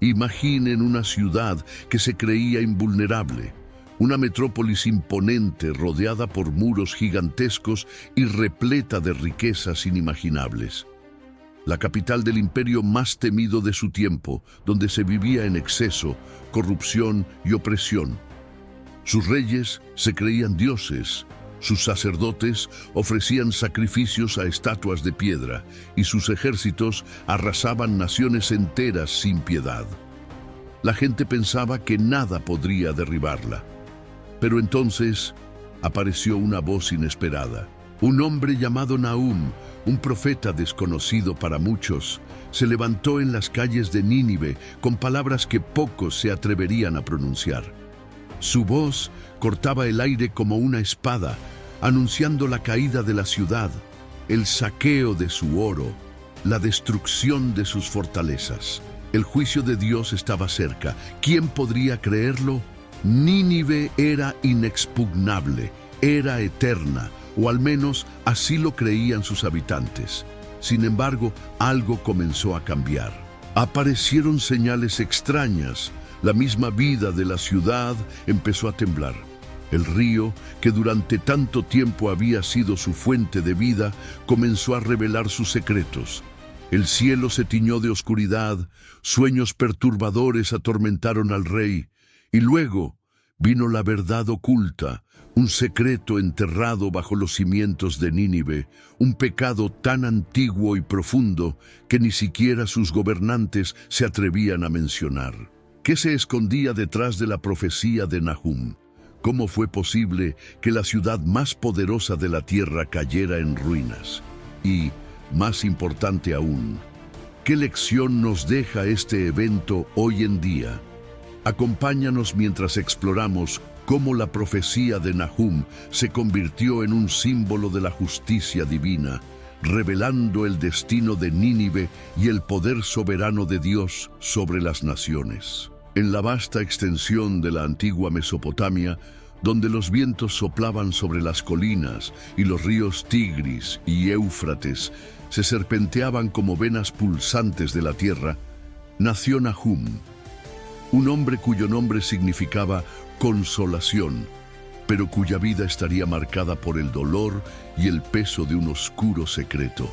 Imaginen una ciudad que se creía invulnerable, una metrópolis imponente rodeada por muros gigantescos y repleta de riquezas inimaginables. La capital del imperio más temido de su tiempo, donde se vivía en exceso, corrupción y opresión. Sus reyes se creían dioses, sus sacerdotes ofrecían sacrificios a estatuas de piedra y sus ejércitos arrasaban naciones enteras sin piedad. La gente pensaba que nada podría derribarla. Pero entonces apareció una voz inesperada. Un hombre llamado Nahum, un profeta desconocido para muchos, se levantó en las calles de Nínive con palabras que pocos se atreverían a pronunciar. Su voz cortaba el aire como una espada, anunciando la caída de la ciudad, el saqueo de su oro, la destrucción de sus fortalezas. El juicio de Dios estaba cerca. ¿Quién podría creerlo? Nínive era inexpugnable, era eterna, o al menos así lo creían sus habitantes. Sin embargo, algo comenzó a cambiar. Aparecieron señales extrañas. La misma vida de la ciudad empezó a temblar. El río, que durante tanto tiempo había sido su fuente de vida, comenzó a revelar sus secretos. El cielo se tiñó de oscuridad, sueños perturbadores atormentaron al rey, y luego vino la verdad oculta, un secreto enterrado bajo los cimientos de Nínive, un pecado tan antiguo y profundo que ni siquiera sus gobernantes se atrevían a mencionar. ¿Qué se escondía detrás de la profecía de Nahum? ¿Cómo fue posible que la ciudad más poderosa de la tierra cayera en ruinas? Y, más importante aún, ¿qué lección nos deja este evento hoy en día? Acompáñanos mientras exploramos cómo la profecía de Nahum se convirtió en un símbolo de la justicia divina, revelando el destino de Nínive y el poder soberano de Dios sobre las naciones. En la vasta extensión de la antigua Mesopotamia, donde los vientos soplaban sobre las colinas y los ríos Tigris y Éufrates se serpenteaban como venas pulsantes de la tierra, nació Nahum, un hombre cuyo nombre significaba consolación, pero cuya vida estaría marcada por el dolor y el peso de un oscuro secreto.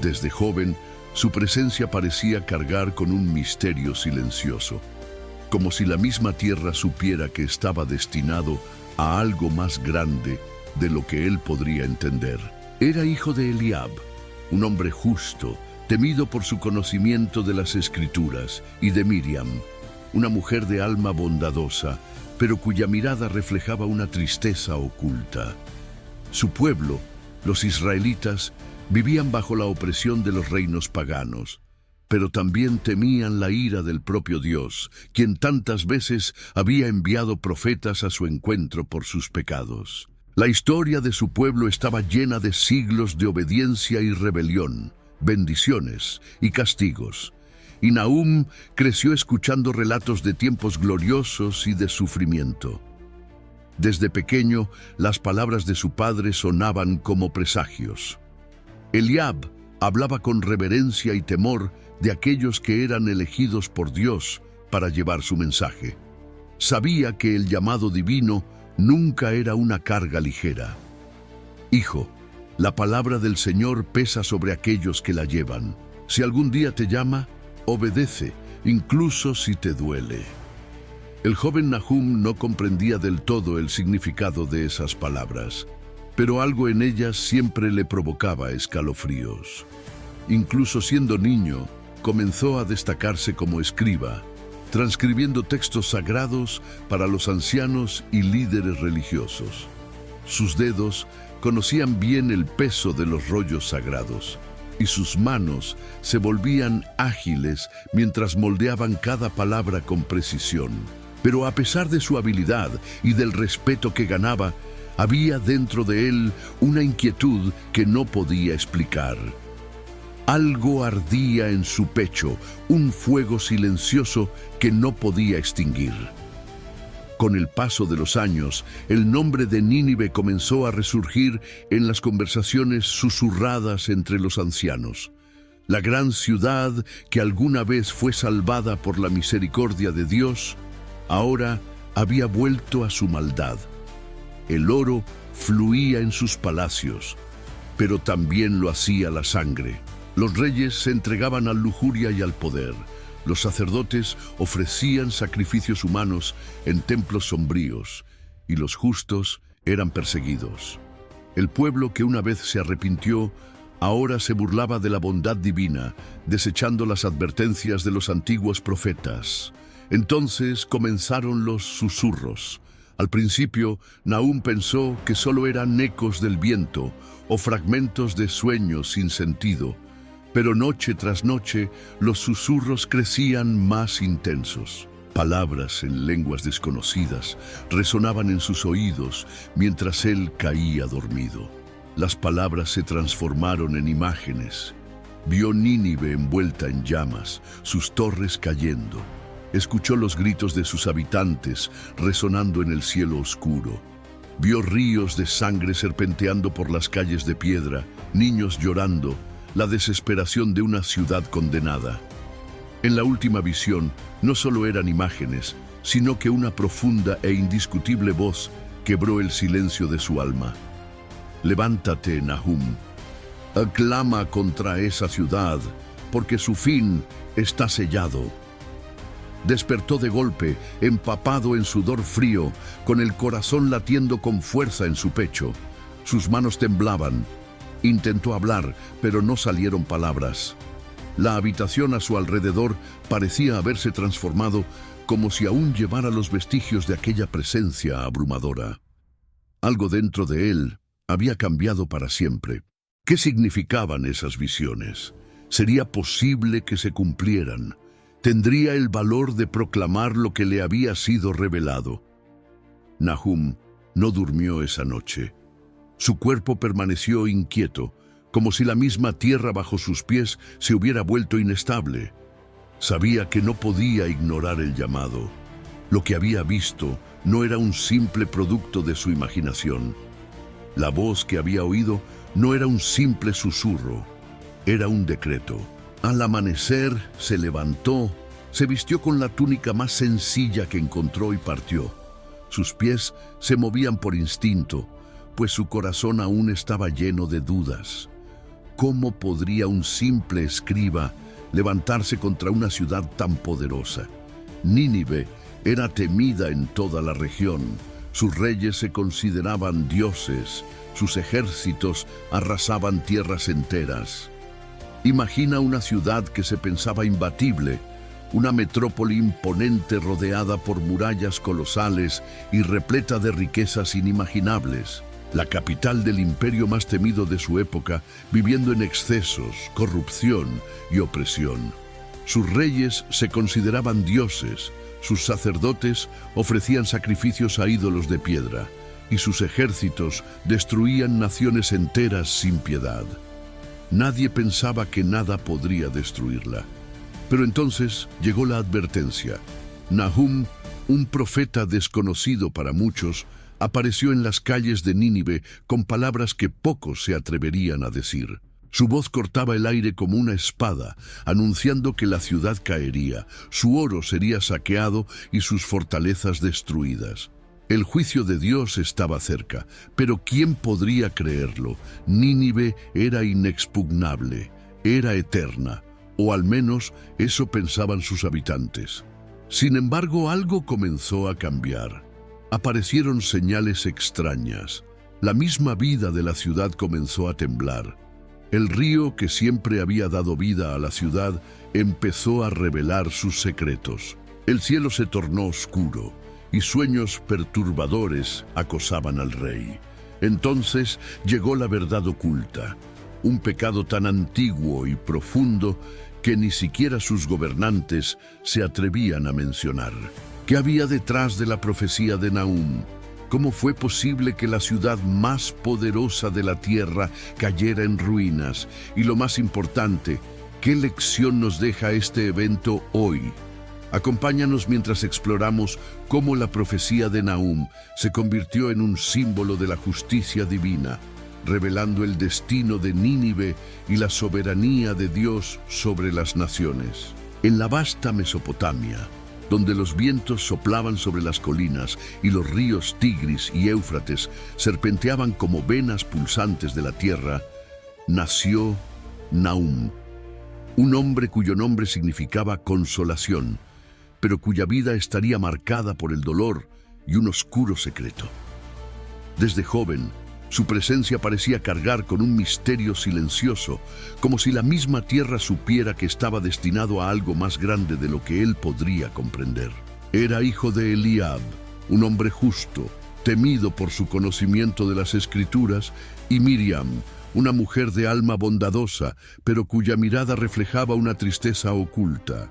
Desde joven, su presencia parecía cargar con un misterio silencioso, como si la misma tierra supiera que estaba destinado a algo más grande de lo que él podría entender. Era hijo de Eliab, un hombre justo, temido por su conocimiento de las Escrituras, y de Miriam, una mujer de alma bondadosa, pero cuya mirada reflejaba una tristeza oculta. Su pueblo, los israelitas, vivían bajo la opresión de los reinos paganos, pero también temían la ira del propio Dios, quien tantas veces había enviado profetas a su encuentro por sus pecados. La historia de su pueblo estaba llena de siglos de obediencia y rebelión, bendiciones y castigos. Y Nahum creció escuchando relatos de tiempos gloriosos y de sufrimiento. Desde pequeño, las palabras de su padre sonaban como presagios. Eliab hablaba con reverencia y temor de aquellos que eran elegidos por Dios para llevar su mensaje. Sabía que el llamado divino nunca era una carga ligera. Hijo, la palabra del Señor pesa sobre aquellos que la llevan. Si algún día te llama, obedece, incluso si te duele. El joven Nahum no comprendía del todo el significado de esas palabras, pero algo en ellas siempre le provocaba escalofríos. Incluso siendo niño, comenzó a destacarse como escriba, transcribiendo textos sagrados para los ancianos y líderes religiosos. Sus dedos conocían bien el peso de los rollos sagrados, y sus manos se volvían ágiles mientras moldeaban cada palabra con precisión. Pero a pesar de su habilidad y del respeto que ganaba, había dentro de él una inquietud que no podía explicar. Algo ardía en su pecho, un fuego silencioso que no podía extinguir. Con el paso de los años, el nombre de Nínive comenzó a resurgir en las conversaciones susurradas entre los ancianos. La gran ciudad que alguna vez fue salvada por la misericordia de Dios, ahora había vuelto a su maldad. El oro fluía en sus palacios, pero también lo hacía la sangre. Los reyes se entregaban a la lujuria y al poder. Los sacerdotes ofrecían sacrificios humanos en templos sombríos, y los justos eran perseguidos. El pueblo que una vez se arrepintió, ahora se burlaba de la bondad divina, desechando las advertencias de los antiguos profetas. Entonces comenzaron los susurros. Al principio, Nahum pensó que solo eran ecos del viento o fragmentos de sueños sin sentido, pero noche tras noche los susurros crecían más intensos. Palabras en lenguas desconocidas resonaban en sus oídos mientras él caía dormido. Las palabras se transformaron en imágenes. Vio Nínive envuelta en llamas, sus torres cayendo. Escuchó los gritos de sus habitantes resonando en el cielo oscuro. Vio ríos de sangre serpenteando por las calles de piedra, niños llorando, la desesperación de una ciudad condenada. En la última visión, no solo eran imágenes, sino que una profunda e indiscutible voz quebró el silencio de su alma. Levántate, Nahum, aclama contra esa ciudad, porque su fin está sellado. Despertó de golpe, empapado en sudor frío, con el corazón latiendo con fuerza en su pecho. Sus manos temblaban. Intentó hablar, pero no salieron palabras. La habitación a su alrededor parecía haberse transformado, como si aún llevara los vestigios de aquella presencia abrumadora. Algo dentro de él había cambiado para siempre. ¿Qué significaban esas visiones? ¿Sería posible que se cumplieran? ¿Tendría el valor de proclamar lo que le había sido revelado? Nahum no durmió esa noche. Su cuerpo permaneció inquieto, como si la misma tierra bajo sus pies se hubiera vuelto inestable. Sabía que no podía ignorar el llamado. Lo que había visto no era un simple producto de su imaginación. La voz que había oído no era un simple susurro, era un decreto. Al amanecer se levantó, se vistió con la túnica más sencilla que encontró y partió. Sus pies se movían por instinto, pues su corazón aún estaba lleno de dudas. ¿Cómo podría un simple escriba levantarse contra una ciudad tan poderosa? Nínive era temida en toda la región. Sus reyes se consideraban dioses, sus ejércitos arrasaban tierras enteras. Imagina una ciudad que se pensaba imbatible, una metrópoli imponente rodeada por murallas colosales y repleta de riquezas inimaginables. La capital del imperio más temido de su época, viviendo en excesos, corrupción y opresión. Sus reyes se consideraban dioses, sus sacerdotes ofrecían sacrificios a ídolos de piedra, y sus ejércitos destruían naciones enteras sin piedad. Nadie pensaba que nada podría destruirla. Pero entonces llegó la advertencia. Nahum, un profeta desconocido para muchos, apareció en las calles de Nínive con palabras que pocos se atreverían a decir. Su voz cortaba el aire como una espada, anunciando que la ciudad caería, su oro sería saqueado y sus fortalezas destruidas. El juicio de Dios estaba cerca, pero ¿quién podría creerlo? Nínive era inexpugnable, era eterna, o al menos eso pensaban sus habitantes. Sin embargo, algo comenzó a cambiar. Aparecieron señales extrañas. La misma vida de la ciudad comenzó a temblar. El río que siempre había dado vida a la ciudad empezó a revelar sus secretos. El cielo se tornó oscuro y sueños perturbadores acosaban al rey. Entonces llegó la verdad oculta, un pecado tan antiguo y profundo que ni siquiera sus gobernantes se atrevían a mencionar. ¿Qué había detrás de la profecía de Nahum? ¿Cómo fue posible que la ciudad más poderosa de la tierra cayera en ruinas? Y lo más importante, ¿qué lección nos deja este evento hoy? Acompáñanos mientras exploramos cómo la profecía de Nahum se convirtió en un símbolo de la justicia divina, revelando el destino de Nínive y la soberanía de Dios sobre las naciones. En la vasta Mesopotamia, donde los vientos soplaban sobre las colinas y los ríos Tigris y Éufrates serpenteaban como venas pulsantes de la tierra, nació Nahum, un hombre cuyo nombre significaba consolación, pero cuya vida estaría marcada por el dolor y un oscuro secreto. Desde joven, su presencia parecía cargar con un misterio silencioso, como si la misma tierra supiera que estaba destinado a algo más grande de lo que él podría comprender. Era hijo de Eliab, un hombre justo, temido por su conocimiento de las Escrituras, y Miriam, una mujer de alma bondadosa, pero cuya mirada reflejaba una tristeza oculta.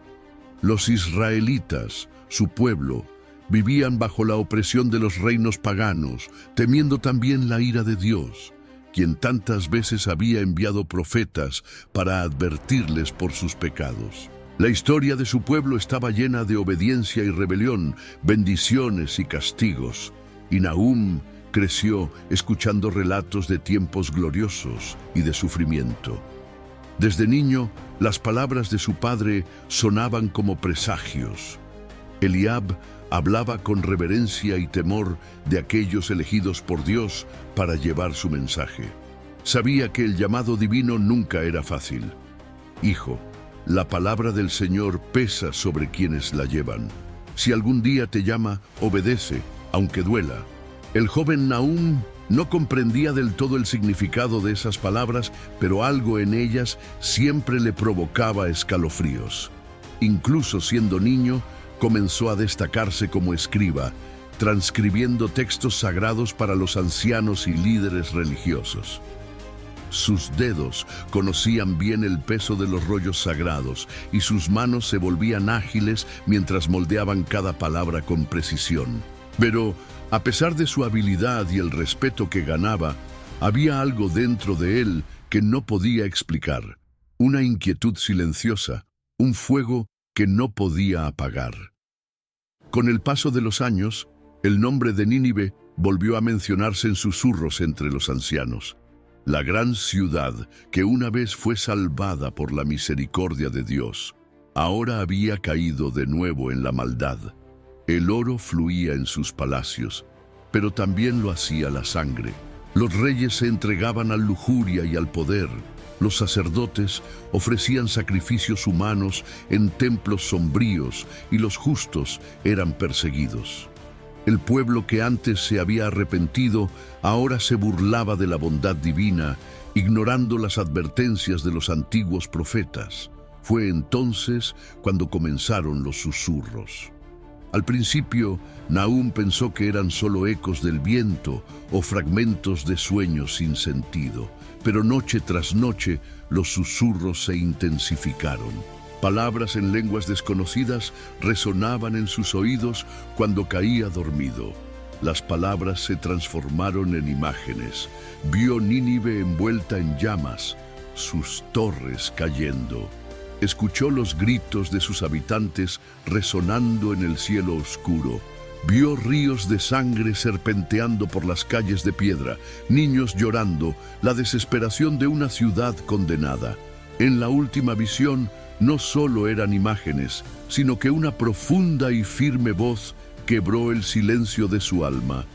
Los israelitas, su pueblo, vivían bajo la opresión de los reinos paganos, temiendo también la ira de Dios, quien tantas veces había enviado profetas para advertirles por sus pecados. La historia de su pueblo estaba llena de obediencia y rebelión, bendiciones y castigos, y Nahum creció escuchando relatos de tiempos gloriosos y de sufrimiento. Desde niño, las palabras de su padre sonaban como presagios. Eliab hablaba con reverencia y temor de aquellos elegidos por Dios para llevar su mensaje. Sabía que el llamado divino nunca era fácil. Hijo, la palabra del Señor pesa sobre quienes la llevan. Si algún día te llama, obedece, aunque duela. El joven Nahum no comprendía del todo el significado de esas palabras, pero algo en ellas siempre le provocaba escalofríos. Incluso siendo niño, comenzó a destacarse como escriba, transcribiendo textos sagrados para los ancianos y líderes religiosos. Sus dedos conocían bien el peso de los rollos sagrados y sus manos se volvían ágiles mientras moldeaban cada palabra con precisión. Pero, a pesar de su habilidad y el respeto que ganaba, había algo dentro de él que no podía explicar, una inquietud silenciosa, un fuego que no podía apagar. Con el paso de los años, el nombre de Nínive volvió a mencionarse en susurros entre los ancianos. La gran ciudad que una vez fue salvada por la misericordia de Dios, ahora había caído de nuevo en la maldad. El oro fluía en sus palacios, pero también lo hacía la sangre. Los reyes se entregaban a la lujuria y al poder. Los sacerdotes ofrecían sacrificios humanos en templos sombríos y los justos eran perseguidos. El pueblo que antes se había arrepentido ahora se burlaba de la bondad divina, ignorando las advertencias de los antiguos profetas. Fue entonces cuando comenzaron los susurros. Al principio, Nahum pensó que eran solo ecos del viento o fragmentos de sueños sin sentido, pero noche tras noche los susurros se intensificaron. Palabras en lenguas desconocidas resonaban en sus oídos cuando caía dormido. Las palabras se transformaron en imágenes. Vio Nínive envuelta en llamas, sus torres cayendo. Escuchó los gritos de sus habitantes resonando en el cielo oscuro. Vio ríos de sangre serpenteando por las calles de piedra, niños llorando, la desesperación de una ciudad condenada. En la última visión, no solo eran imágenes, sino que una profunda y firme voz quebró el silencio de su alma.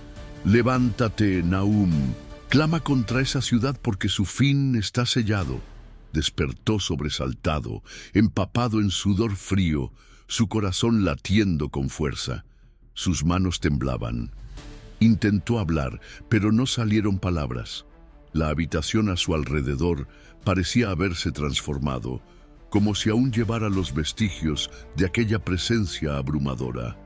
Levántate, Nahum, clama contra esa ciudad porque su fin está sellado. Despertó sobresaltado, empapado en sudor frío, su corazón latiendo con fuerza. Sus manos temblaban. Intentó hablar, pero no salieron palabras. La habitación a su alrededor parecía haberse transformado, como si aún llevara los vestigios de aquella presencia abrumadora.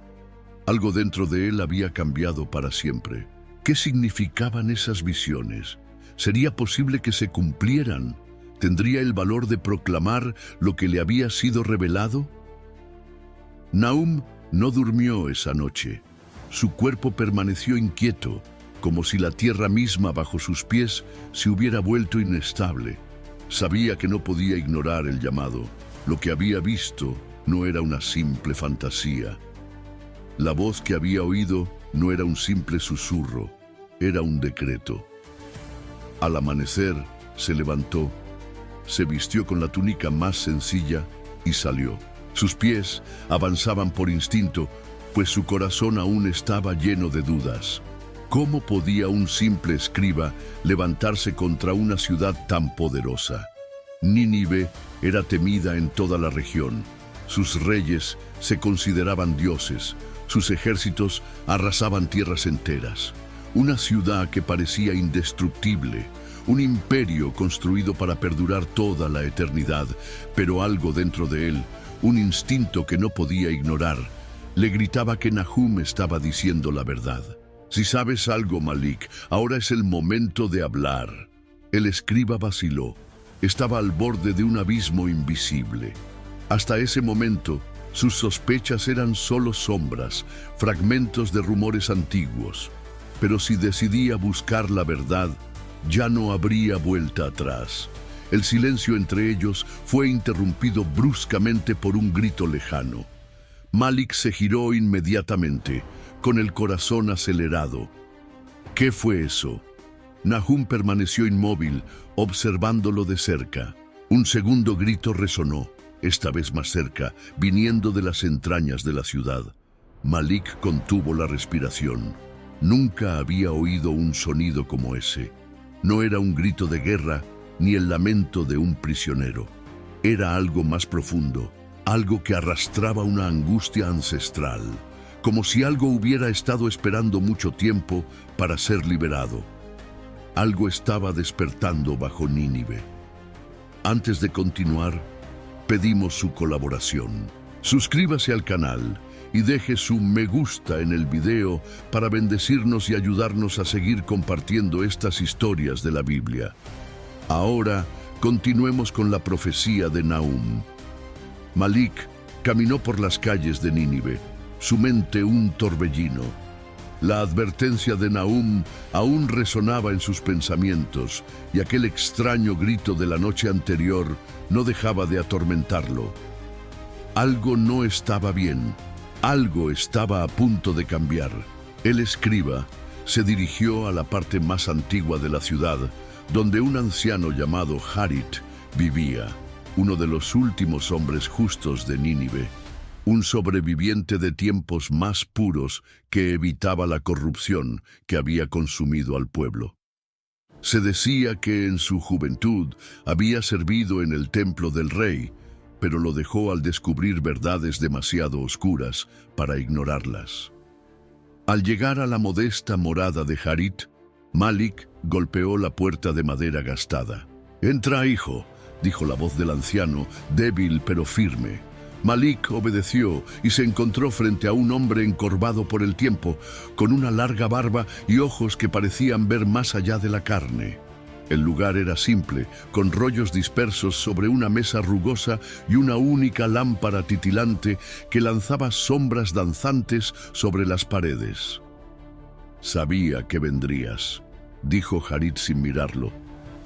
Algo dentro de él había cambiado para siempre. ¿Qué significaban esas visiones? ¿Sería posible que se cumplieran? ¿Tendría el valor de proclamar lo que le había sido revelado? Nahum no durmió esa noche. Su cuerpo permaneció inquieto, como si la tierra misma bajo sus pies se hubiera vuelto inestable. Sabía que no podía ignorar el llamado. Lo que había visto no era una simple fantasía. La voz que había oído no era un simple susurro, era un decreto. Al amanecer, se levantó, se vistió con la túnica más sencilla y salió. Sus pies avanzaban por instinto, pues su corazón aún estaba lleno de dudas. ¿Cómo podía un simple escriba levantarse contra una ciudad tan poderosa? Nínive era temida en toda la región. Sus reyes se consideraban dioses. Sus ejércitos arrasaban tierras enteras. Una ciudad que parecía indestructible. Un imperio construido para perdurar toda la eternidad. Pero algo dentro de él, un instinto que no podía ignorar, le gritaba que Nahum estaba diciendo la verdad. Si sabes algo, Malik, ahora es el momento de hablar. El escriba vaciló. Estaba al borde de un abismo invisible. Hasta ese momento, sus sospechas eran solo sombras, fragmentos de rumores antiguos. Pero si decidía buscar la verdad, ya no habría vuelta atrás. El silencio entre ellos fue interrumpido bruscamente por un grito lejano. Malik se giró inmediatamente, con el corazón acelerado. ¿Qué fue eso? Nahum permaneció inmóvil, observándolo de cerca. Un segundo grito resonó, esta vez más cerca, viniendo de las entrañas de la ciudad. Malik contuvo la respiración. Nunca había oído un sonido como ese. No era un grito de guerra, ni el lamento de un prisionero. Era algo más profundo, algo que arrastraba una angustia ancestral, como si algo hubiera estado esperando mucho tiempo para ser liberado. Algo estaba despertando bajo Nínive. Antes de continuar, pedimos su colaboración. Suscríbase al canal y deje su me gusta en el video para bendecirnos y ayudarnos a seguir compartiendo estas historias de la Biblia. Ahora, continuemos con la profecía de Nahum. Malik caminó por las calles de Nínive, su mente un torbellino. La advertencia de Nahum aún resonaba en sus pensamientos y aquel extraño grito de la noche anterior no dejaba de atormentarlo. Algo no estaba bien, algo estaba a punto de cambiar. El escriba se dirigió a la parte más antigua de la ciudad, donde un anciano llamado Harit vivía, uno de los últimos hombres justos de Nínive, un sobreviviente de tiempos más puros que evitaba la corrupción que había consumido al pueblo. Se decía que en su juventud había servido en el templo del rey, pero lo dejó al descubrir verdades demasiado oscuras para ignorarlas. Al llegar a la modesta morada de Harit, Malik golpeó la puerta de madera gastada. «Entra, hijo», dijo la voz del anciano, débil pero firme. Malik obedeció y se encontró frente a un hombre encorvado por el tiempo, con una larga barba y ojos que parecían ver más allá de la carne. El lugar era simple, con rollos dispersos sobre una mesa rugosa y una única lámpara titilante que lanzaba sombras danzantes sobre las paredes. «Sabía que vendrías», dijo Harit sin mirarlo.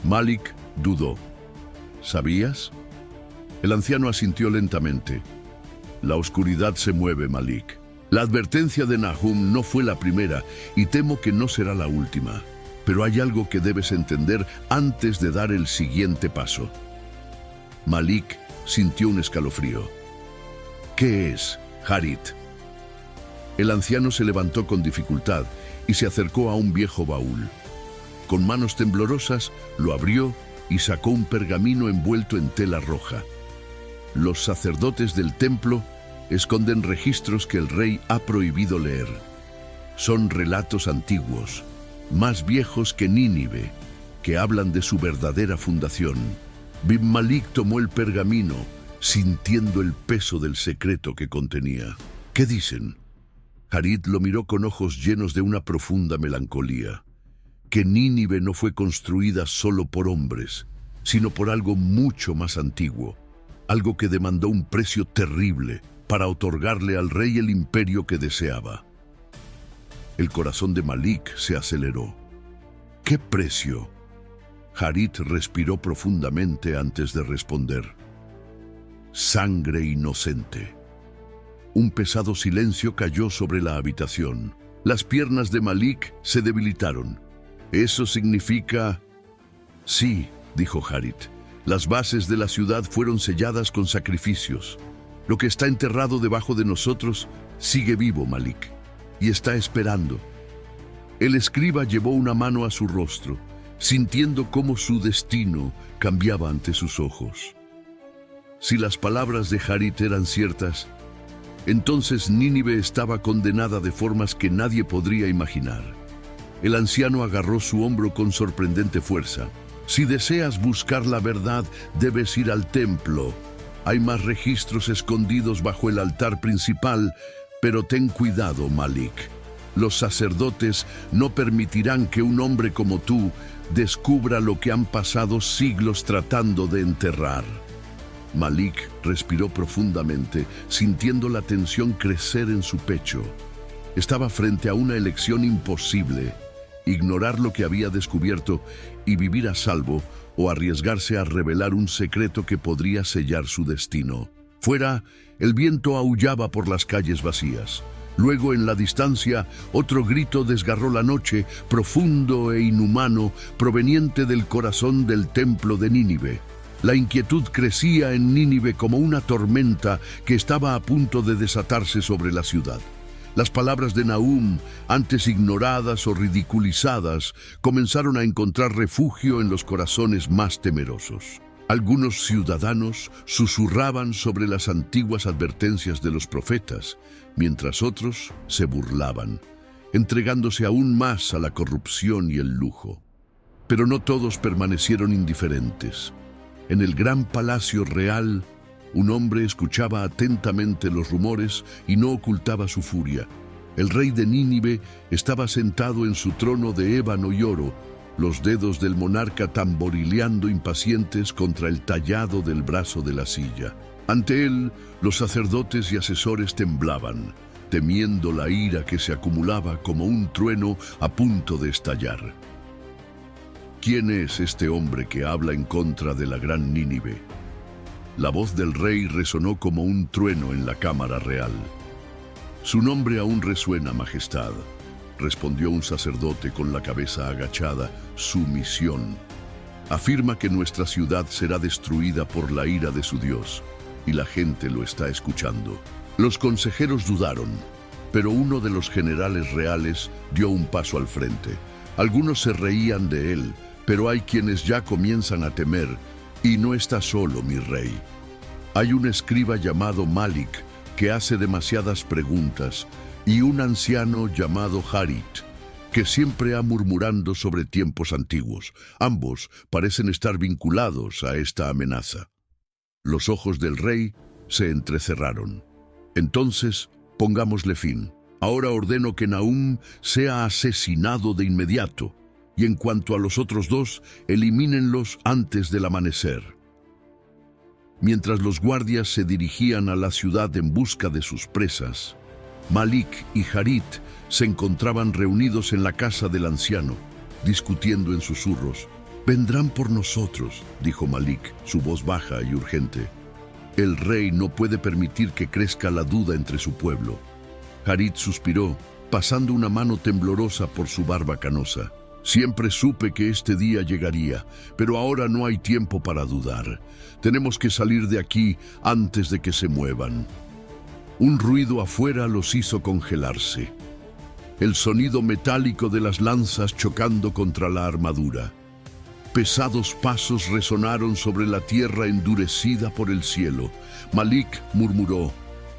Malik dudó. «¿Sabías?» El anciano asintió lentamente. «La oscuridad se mueve, Malik. La advertencia de Nahum no fue la primera y temo que no será la última. Pero hay algo que debes entender antes de dar el siguiente paso». Malik sintió un escalofrío. «¿Qué es, Harit?» El anciano se levantó con dificultad y se acercó a un viejo baúl. Con manos temblorosas lo abrió y sacó un pergamino envuelto en tela roja. Los sacerdotes del templo esconden registros que el rey ha prohibido leer. Son relatos antiguos, más viejos que Nínive, que hablan de su verdadera fundación. Bin Malik tomó el pergamino, sintiendo el peso del secreto que contenía. ¿Qué dicen? Harit lo miró con ojos llenos de una profunda melancolía. Que Nínive no fue construida solo por hombres, sino por algo mucho más antiguo, algo que demandó un precio terrible para otorgarle al rey el imperio que deseaba. El corazón de Malik se aceleró. ¿Qué precio? Harit respiró profundamente antes de responder. Sangre inocente. Un pesado silencio cayó sobre la habitación. Las piernas de Malik se debilitaron. Eso significa... Sí, dijo Harit. Las bases de la ciudad fueron selladas con sacrificios. Lo que está enterrado debajo de nosotros sigue vivo, Malik, y está esperando. El escriba llevó una mano a su rostro, sintiendo cómo su destino cambiaba ante sus ojos. Si las palabras de Harit eran ciertas, entonces Nínive estaba condenada de formas que nadie podría imaginar. El anciano agarró su hombro con sorprendente fuerza. Si deseas buscar la verdad, debes ir al templo. Hay más registros escondidos bajo el altar principal, pero ten cuidado, Malik. Los sacerdotes no permitirán que un hombre como tú descubra lo que han pasado siglos tratando de enterrar. Malik respiró profundamente, sintiendo la tensión crecer en su pecho. Estaba frente a una elección imposible: ignorar lo que había descubierto y vivir a salvo, o arriesgarse a revelar un secreto que podría sellar su destino. Fuera, el viento aullaba por las calles vacías. Luego, en la distancia, otro grito desgarró la noche, profundo e inhumano, proveniente del corazón del templo de Nínive. La inquietud crecía en Nínive como una tormenta que estaba a punto de desatarse sobre la ciudad. Las palabras de Nahum, antes ignoradas o ridiculizadas, comenzaron a encontrar refugio en los corazones más temerosos. Algunos ciudadanos susurraban sobre las antiguas advertencias de los profetas, mientras otros se burlaban, entregándose aún más a la corrupción y el lujo. Pero no todos permanecieron indiferentes. En el gran palacio real, un hombre escuchaba atentamente los rumores y no ocultaba su furia. El rey de Nínive estaba sentado en su trono de ébano y oro, los dedos del monarca tamborileando impacientes contra el tallado del brazo de la silla. Ante él, los sacerdotes y asesores temblaban, temiendo la ira que se acumulaba como un trueno a punto de estallar. ¿Quién es este hombre que habla en contra de la gran Nínive? La voz del rey resonó como un trueno en la cámara real. Su nombre aún resuena, Majestad, respondió un sacerdote con la cabeza agachada. Su misión: afirma que nuestra ciudad será destruida por la ira de su Dios, y la gente lo está escuchando. Los consejeros dudaron, pero uno de los generales reales dio un paso al frente. Algunos se reían de él, pero hay quienes ya comienzan a temer, y no está solo, mi rey. Hay un escriba llamado Malik que hace demasiadas preguntas, y un anciano llamado Harit, que siempre ha murmurando sobre tiempos antiguos. Ambos parecen estar vinculados a esta amenaza. Los ojos del rey se entrecerraron. Entonces, pongámosle fin. Ahora ordeno que Nahum sea asesinado de inmediato, y en cuanto a los otros dos, elimínenlos antes del amanecer. Mientras los guardias se dirigían a la ciudad en busca de sus presas, Malik y Harit se encontraban reunidos en la casa del anciano, discutiendo en susurros. «Vendrán por nosotros», dijo Malik, su voz baja y urgente. «El rey no puede permitir que crezca la duda entre su pueblo». Harit suspiró, pasando una mano temblorosa por su barba canosa. «Siempre supe que este día llegaría, pero ahora no hay tiempo para dudar. Tenemos que salir de aquí antes de que se muevan». Un ruido afuera los hizo congelarse. El sonido metálico de las lanzas chocando contra la armadura. Pesados pasos resonaron sobre la tierra endurecida por el cielo. Malik murmuró: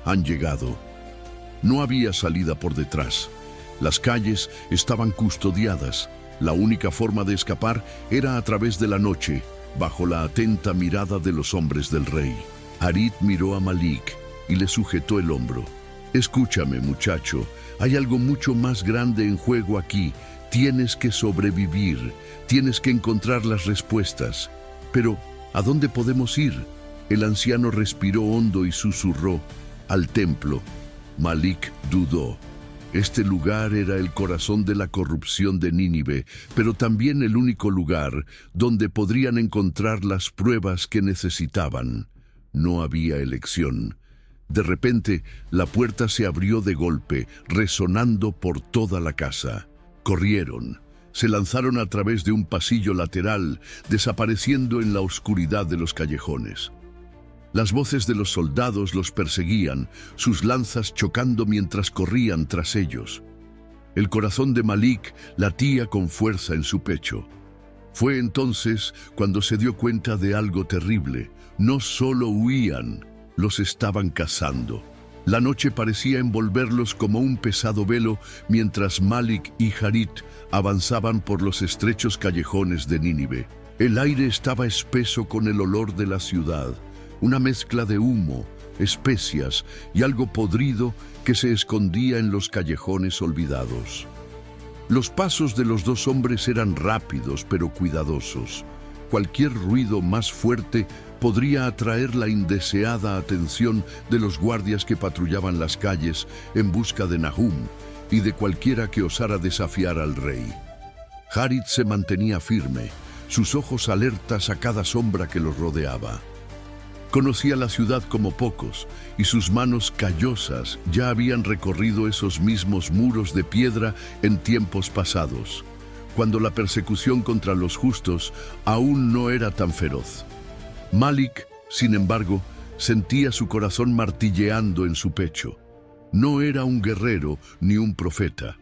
«Han llegado». No había salida por detrás. Las calles estaban custodiadas. La única forma de escapar era a través de la noche, bajo la atenta mirada de los hombres del rey. Harit miró a Malik y le sujetó el hombro. «Escúchame, muchacho, hay algo mucho más grande en juego aquí. Tienes que sobrevivir, tienes que encontrar las respuestas. Pero, ¿a dónde podemos ir?». El anciano respiró hondo y susurró: «Al templo». Malik dudó. Este lugar era el corazón de la corrupción de Nínive, pero también el único lugar donde podrían encontrar las pruebas que necesitaban. No había elección. De repente, la puerta se abrió de golpe, resonando por toda la casa. Corrieron. Se lanzaron a través de un pasillo lateral, desapareciendo en la oscuridad de los callejones. Las voces de los soldados los perseguían, sus lanzas chocando mientras corrían tras ellos. El corazón de Malik latía con fuerza en su pecho. Fue entonces cuando se dio cuenta de algo terrible. No solo huían, los estaban cazando. La noche parecía envolverlos como un pesado velo mientras Malik y Harit avanzaban por los estrechos callejones de Nínive. El aire estaba espeso con el olor de la ciudad, una mezcla de humo, especias y algo podrido que se escondía en los callejones olvidados. Los pasos de los dos hombres eran rápidos pero cuidadosos. Cualquier ruido más fuerte podría atraer la indeseada atención de los guardias que patrullaban las calles en busca de Nahum y de cualquiera que osara desafiar al rey. Harit se mantenía firme, sus ojos alertas a cada sombra que los rodeaba. Conocía la ciudad como pocos, y sus manos callosas ya habían recorrido esos mismos muros de piedra en tiempos pasados, cuando la persecución contra los justos aún no era tan feroz. Malik, sin embargo, sentía su corazón martilleando en su pecho. No era un guerrero ni un profeta.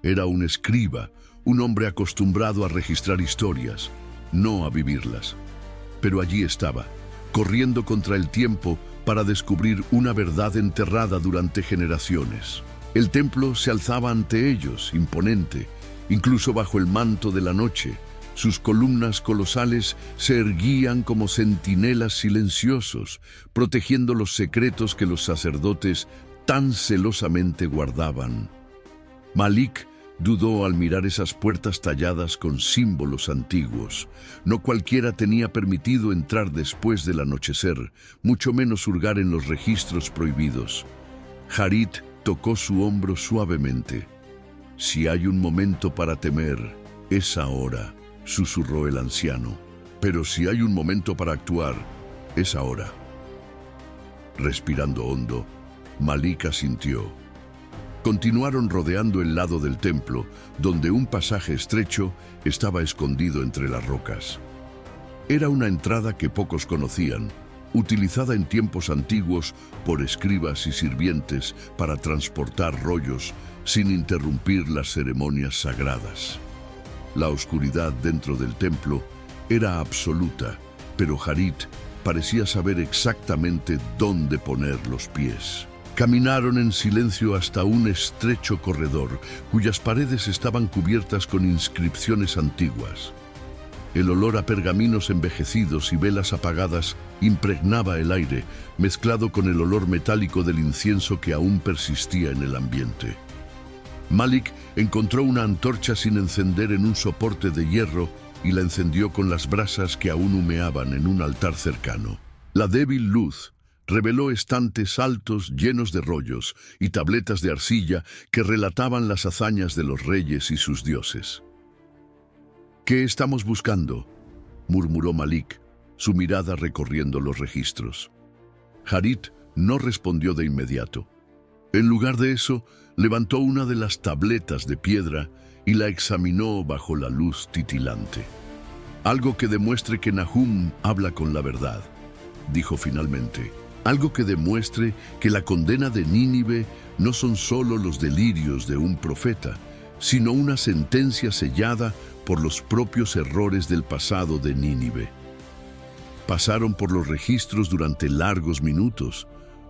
Era un escriba, un hombre acostumbrado a registrar historias, no a vivirlas. Pero allí estaba, corriendo contra el tiempo para descubrir una verdad enterrada durante generaciones. El templo se alzaba ante ellos, imponente, incluso bajo el manto de la noche. Sus columnas colosales se erguían como centinelas silenciosos, protegiendo los secretos que los sacerdotes tan celosamente guardaban. Malik dudó al mirar esas puertas talladas con símbolos antiguos. No cualquiera tenía permitido entrar después del anochecer, mucho menos hurgar en los registros prohibidos. Harit tocó su hombro suavemente. «Si hay un momento para temer, es ahora», susurró el anciano. «Pero si hay un momento para actuar, es ahora». Respirando hondo, Malik asintió. Continuaron rodeando el lado del templo, donde un pasaje estrecho estaba escondido entre las rocas. Era una entrada que pocos conocían, utilizada en tiempos antiguos por escribas y sirvientes para transportar rollos sin interrumpir las ceremonias sagradas. La oscuridad dentro del templo era absoluta, pero Harit parecía saber exactamente dónde poner los pies. Caminaron en silencio hasta un estrecho corredor, cuyas paredes estaban cubiertas con inscripciones antiguas. El olor a pergaminos envejecidos y velas apagadas impregnaba el aire, mezclado con el olor metálico del incienso que aún persistía en el ambiente. Malik encontró una antorcha sin encender en un soporte de hierro y la encendió con las brasas que aún humeaban en un altar cercano. La débil luz reveló estantes altos llenos de rollos y tabletas de arcilla que relataban las hazañas de los reyes y sus dioses. «¿Qué estamos buscando?», murmuró Malik, su mirada recorriendo los registros. Harit no respondió de inmediato. En lugar de eso, levantó una de las tabletas de piedra y la examinó bajo la luz titilante. «Algo que demuestre que Nahum habla con la verdad», dijo finalmente. «Algo que demuestre que la condena de Nínive no son solo los delirios de un profeta, sino una sentencia sellada por los propios errores del pasado de Nínive». Pasaron por los registros durante largos minutos,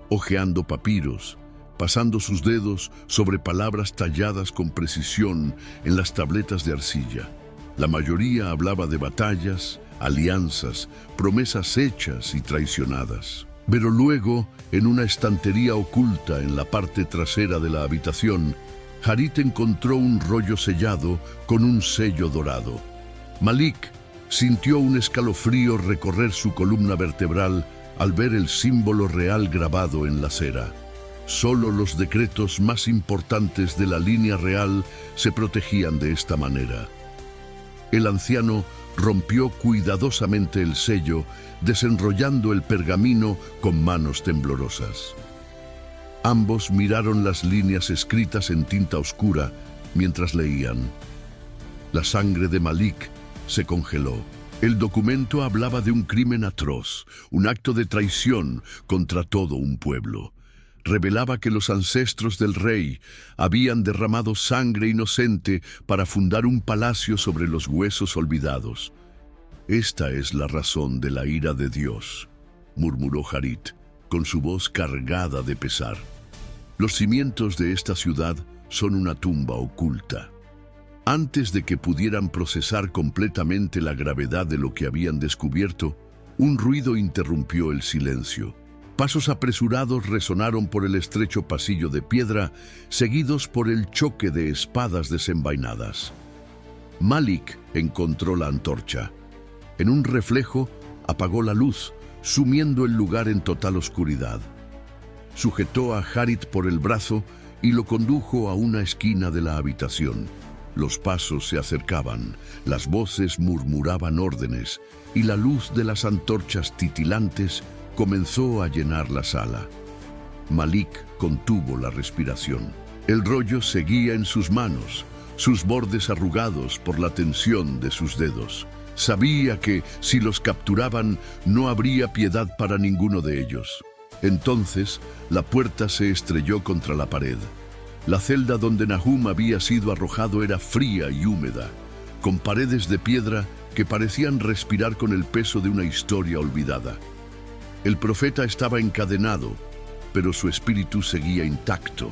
hojeando papiros, pasando sus dedos sobre palabras talladas con precisión en las tabletas de arcilla. La mayoría hablaba de batallas, alianzas, promesas hechas y traicionadas. Pero luego, en una estantería oculta en la parte trasera de la habitación, Harit encontró un rollo sellado con un sello dorado. Malik sintió un escalofrío recorrer su columna vertebral al ver el símbolo real grabado en la cera. Solo los decretos más importantes de la línea real se protegían de esta manera. El anciano rompió cuidadosamente el sello, desenrollando el pergamino con manos temblorosas. Ambos miraron las líneas escritas en tinta oscura mientras leían. La sangre de Malik se congeló. El documento hablaba de un crimen atroz, un acto de traición contra todo un pueblo. Revelaba que los ancestros del rey habían derramado sangre inocente para fundar un palacio sobre los huesos olvidados. «Esta es la razón de la ira de Dios», murmuró Harit, con su voz cargada de pesar. «Los cimientos de esta ciudad son una tumba oculta». Antes de que pudieran procesar completamente la gravedad de lo que habían descubierto, un ruido interrumpió el silencio. Pasos apresurados resonaron por el estrecho pasillo de piedra, seguidos por el choque de espadas desenvainadas. Malik encontró la antorcha. En un reflejo, apagó la luz, sumiendo el lugar en total oscuridad. Sujetó a Harit por el brazo y lo condujo a una esquina de la habitación. Los pasos se acercaban, las voces murmuraban órdenes, y la luz de las antorchas titilantes comenzó a llenar la sala. Malik contuvo la respiración. El rollo seguía en sus manos, sus bordes arrugados por la tensión de sus dedos. Sabía que, si los capturaban, no habría piedad para ninguno de ellos. Entonces, la puerta se estrelló contra la pared. La celda donde Nahum había sido arrojado era fría y húmeda, con paredes de piedra que parecían respirar con el peso de una historia olvidada. El profeta estaba encadenado, pero su espíritu seguía intacto.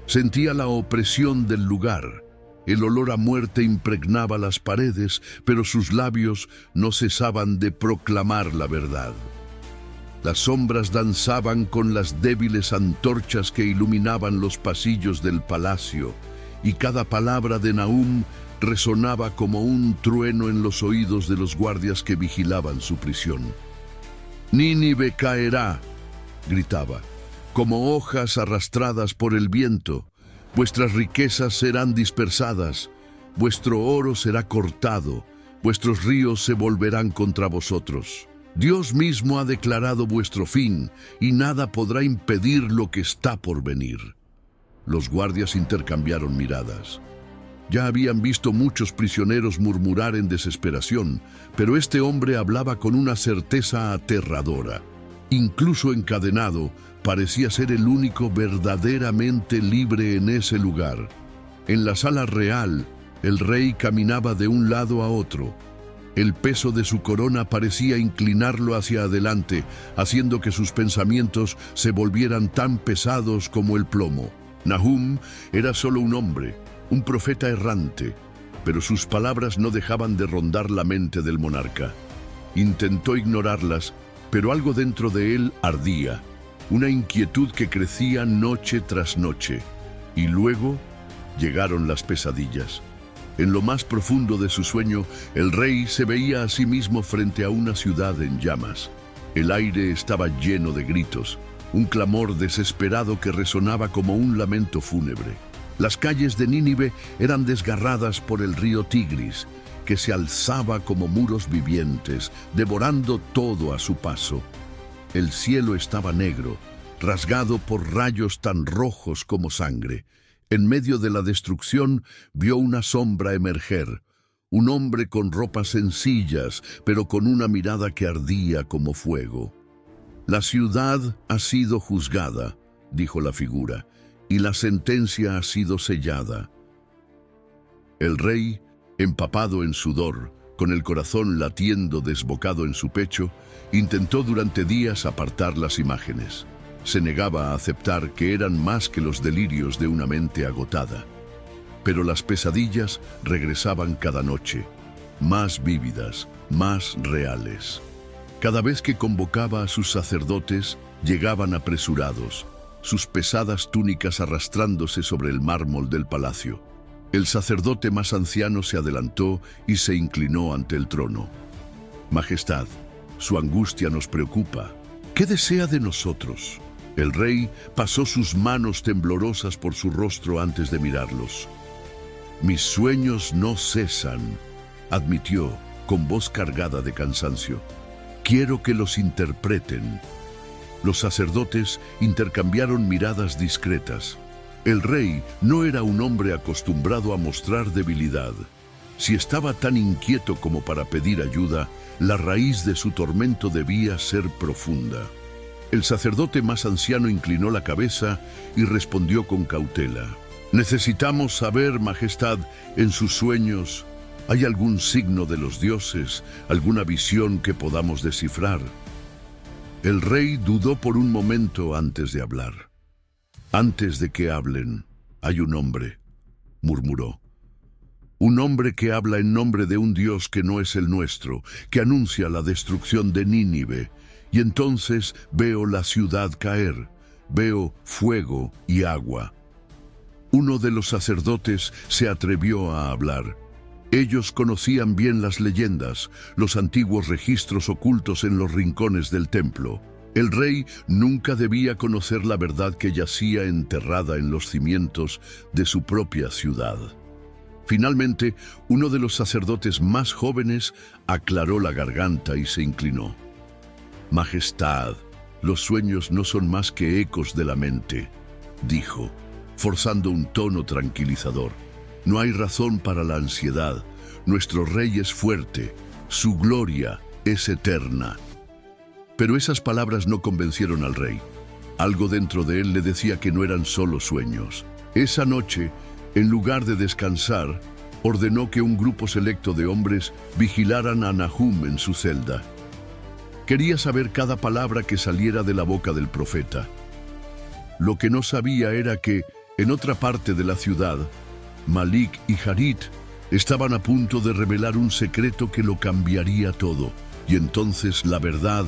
Sentía la opresión del lugar. El olor a muerte impregnaba las paredes, pero sus labios no cesaban de proclamar la verdad. Las sombras danzaban con las débiles antorchas que iluminaban los pasillos del palacio, y cada palabra de Nahum resonaba como un trueno en los oídos de los guardias que vigilaban su prisión. «Nínive caerá», gritaba, «como hojas arrastradas por el viento. Vuestras riquezas serán dispersadas, vuestro oro será cortado, vuestros ríos se volverán contra vosotros. Dios mismo ha declarado vuestro fin, y nada podrá impedir lo que está por venir». Los guardias intercambiaron miradas. Ya habían visto muchos prisioneros murmurar en desesperación, pero este hombre hablaba con una certeza aterradora. Incluso encadenado, parecía ser el único verdaderamente libre en ese lugar. En la sala real, el rey caminaba de un lado a otro. El peso de su corona parecía inclinarlo hacia adelante, haciendo que sus pensamientos se volvieran tan pesados como el plomo. Nahum era solo un hombre, un profeta errante, pero sus palabras no dejaban de rondar la mente del monarca. Intentó ignorarlas, pero algo dentro de él ardía, una inquietud que crecía noche tras noche. Y luego llegaron las pesadillas. En lo más profundo de su sueño, el rey se veía a sí mismo frente a una ciudad en llamas. El aire estaba lleno de gritos, un clamor desesperado que resonaba como un lamento fúnebre. Las calles de Nínive eran desgarradas por el río Tigris, que se alzaba como muros vivientes, devorando todo a su paso. El cielo estaba negro, rasgado por rayos tan rojos como sangre. En medio de la destrucción vio una sombra emerger, un hombre con ropas sencillas, pero con una mirada que ardía como fuego. «La ciudad ha sido juzgada», dijo la figura, «y la sentencia ha sido sellada». El rey, empapado en sudor, con el corazón latiendo desbocado en su pecho, intentó durante días apartar las imágenes. Se negaba a aceptar que eran más que los delirios de una mente agotada. Pero las pesadillas regresaban cada noche, más vívidas, más reales. Cada vez que convocaba a sus sacerdotes, llegaban apresurados, sus pesadas túnicas arrastrándose sobre el mármol del palacio. El sacerdote más anciano se adelantó y se inclinó ante el trono. «Majestad, su angustia nos preocupa. ¿Qué desea de nosotros?» El rey pasó sus manos temblorosas por su rostro antes de mirarlos. «Mis sueños no cesan», admitió con voz cargada de cansancio. «Quiero que los interpreten». Los sacerdotes intercambiaron miradas discretas. El rey no era un hombre acostumbrado a mostrar debilidad. Si estaba tan inquieto como para pedir ayuda, la raíz de su tormento debía ser profunda. El sacerdote más anciano inclinó la cabeza y respondió con cautela. Necesitamos saber, Majestad, en sus sueños, ¿hay algún signo de los dioses, alguna visión que podamos descifrar? El rey dudó por un momento antes de hablar. Antes de que hablen, hay un hombre, murmuró. Un hombre que habla en nombre de un Dios que no es el nuestro, que anuncia la destrucción de Nínive. Y entonces veo la ciudad caer, veo fuego y agua. Uno de los sacerdotes se atrevió a hablar. Ellos conocían bien las leyendas, los antiguos registros ocultos en los rincones del templo. El rey nunca debía conocer la verdad que yacía enterrada en los cimientos de su propia ciudad. Finalmente, uno de los sacerdotes más jóvenes aclaró la garganta y se inclinó. Majestad, los sueños no son más que ecos de la mente, dijo, forzando un tono tranquilizador. No hay razón para la ansiedad. Nuestro rey es fuerte, su gloria es eterna. Pero esas palabras no convencieron al rey. Algo dentro de él le decía que no eran solo sueños. Esa noche, en lugar de descansar, ordenó que un grupo selecto de hombres vigilaran a Nahum en su celda. Quería saber cada palabra que saliera de la boca del profeta. Lo que no sabía era que, en otra parte de la ciudad, Malik y Harit estaban a punto de revelar un secreto que lo cambiaría todo, y entonces la verdad,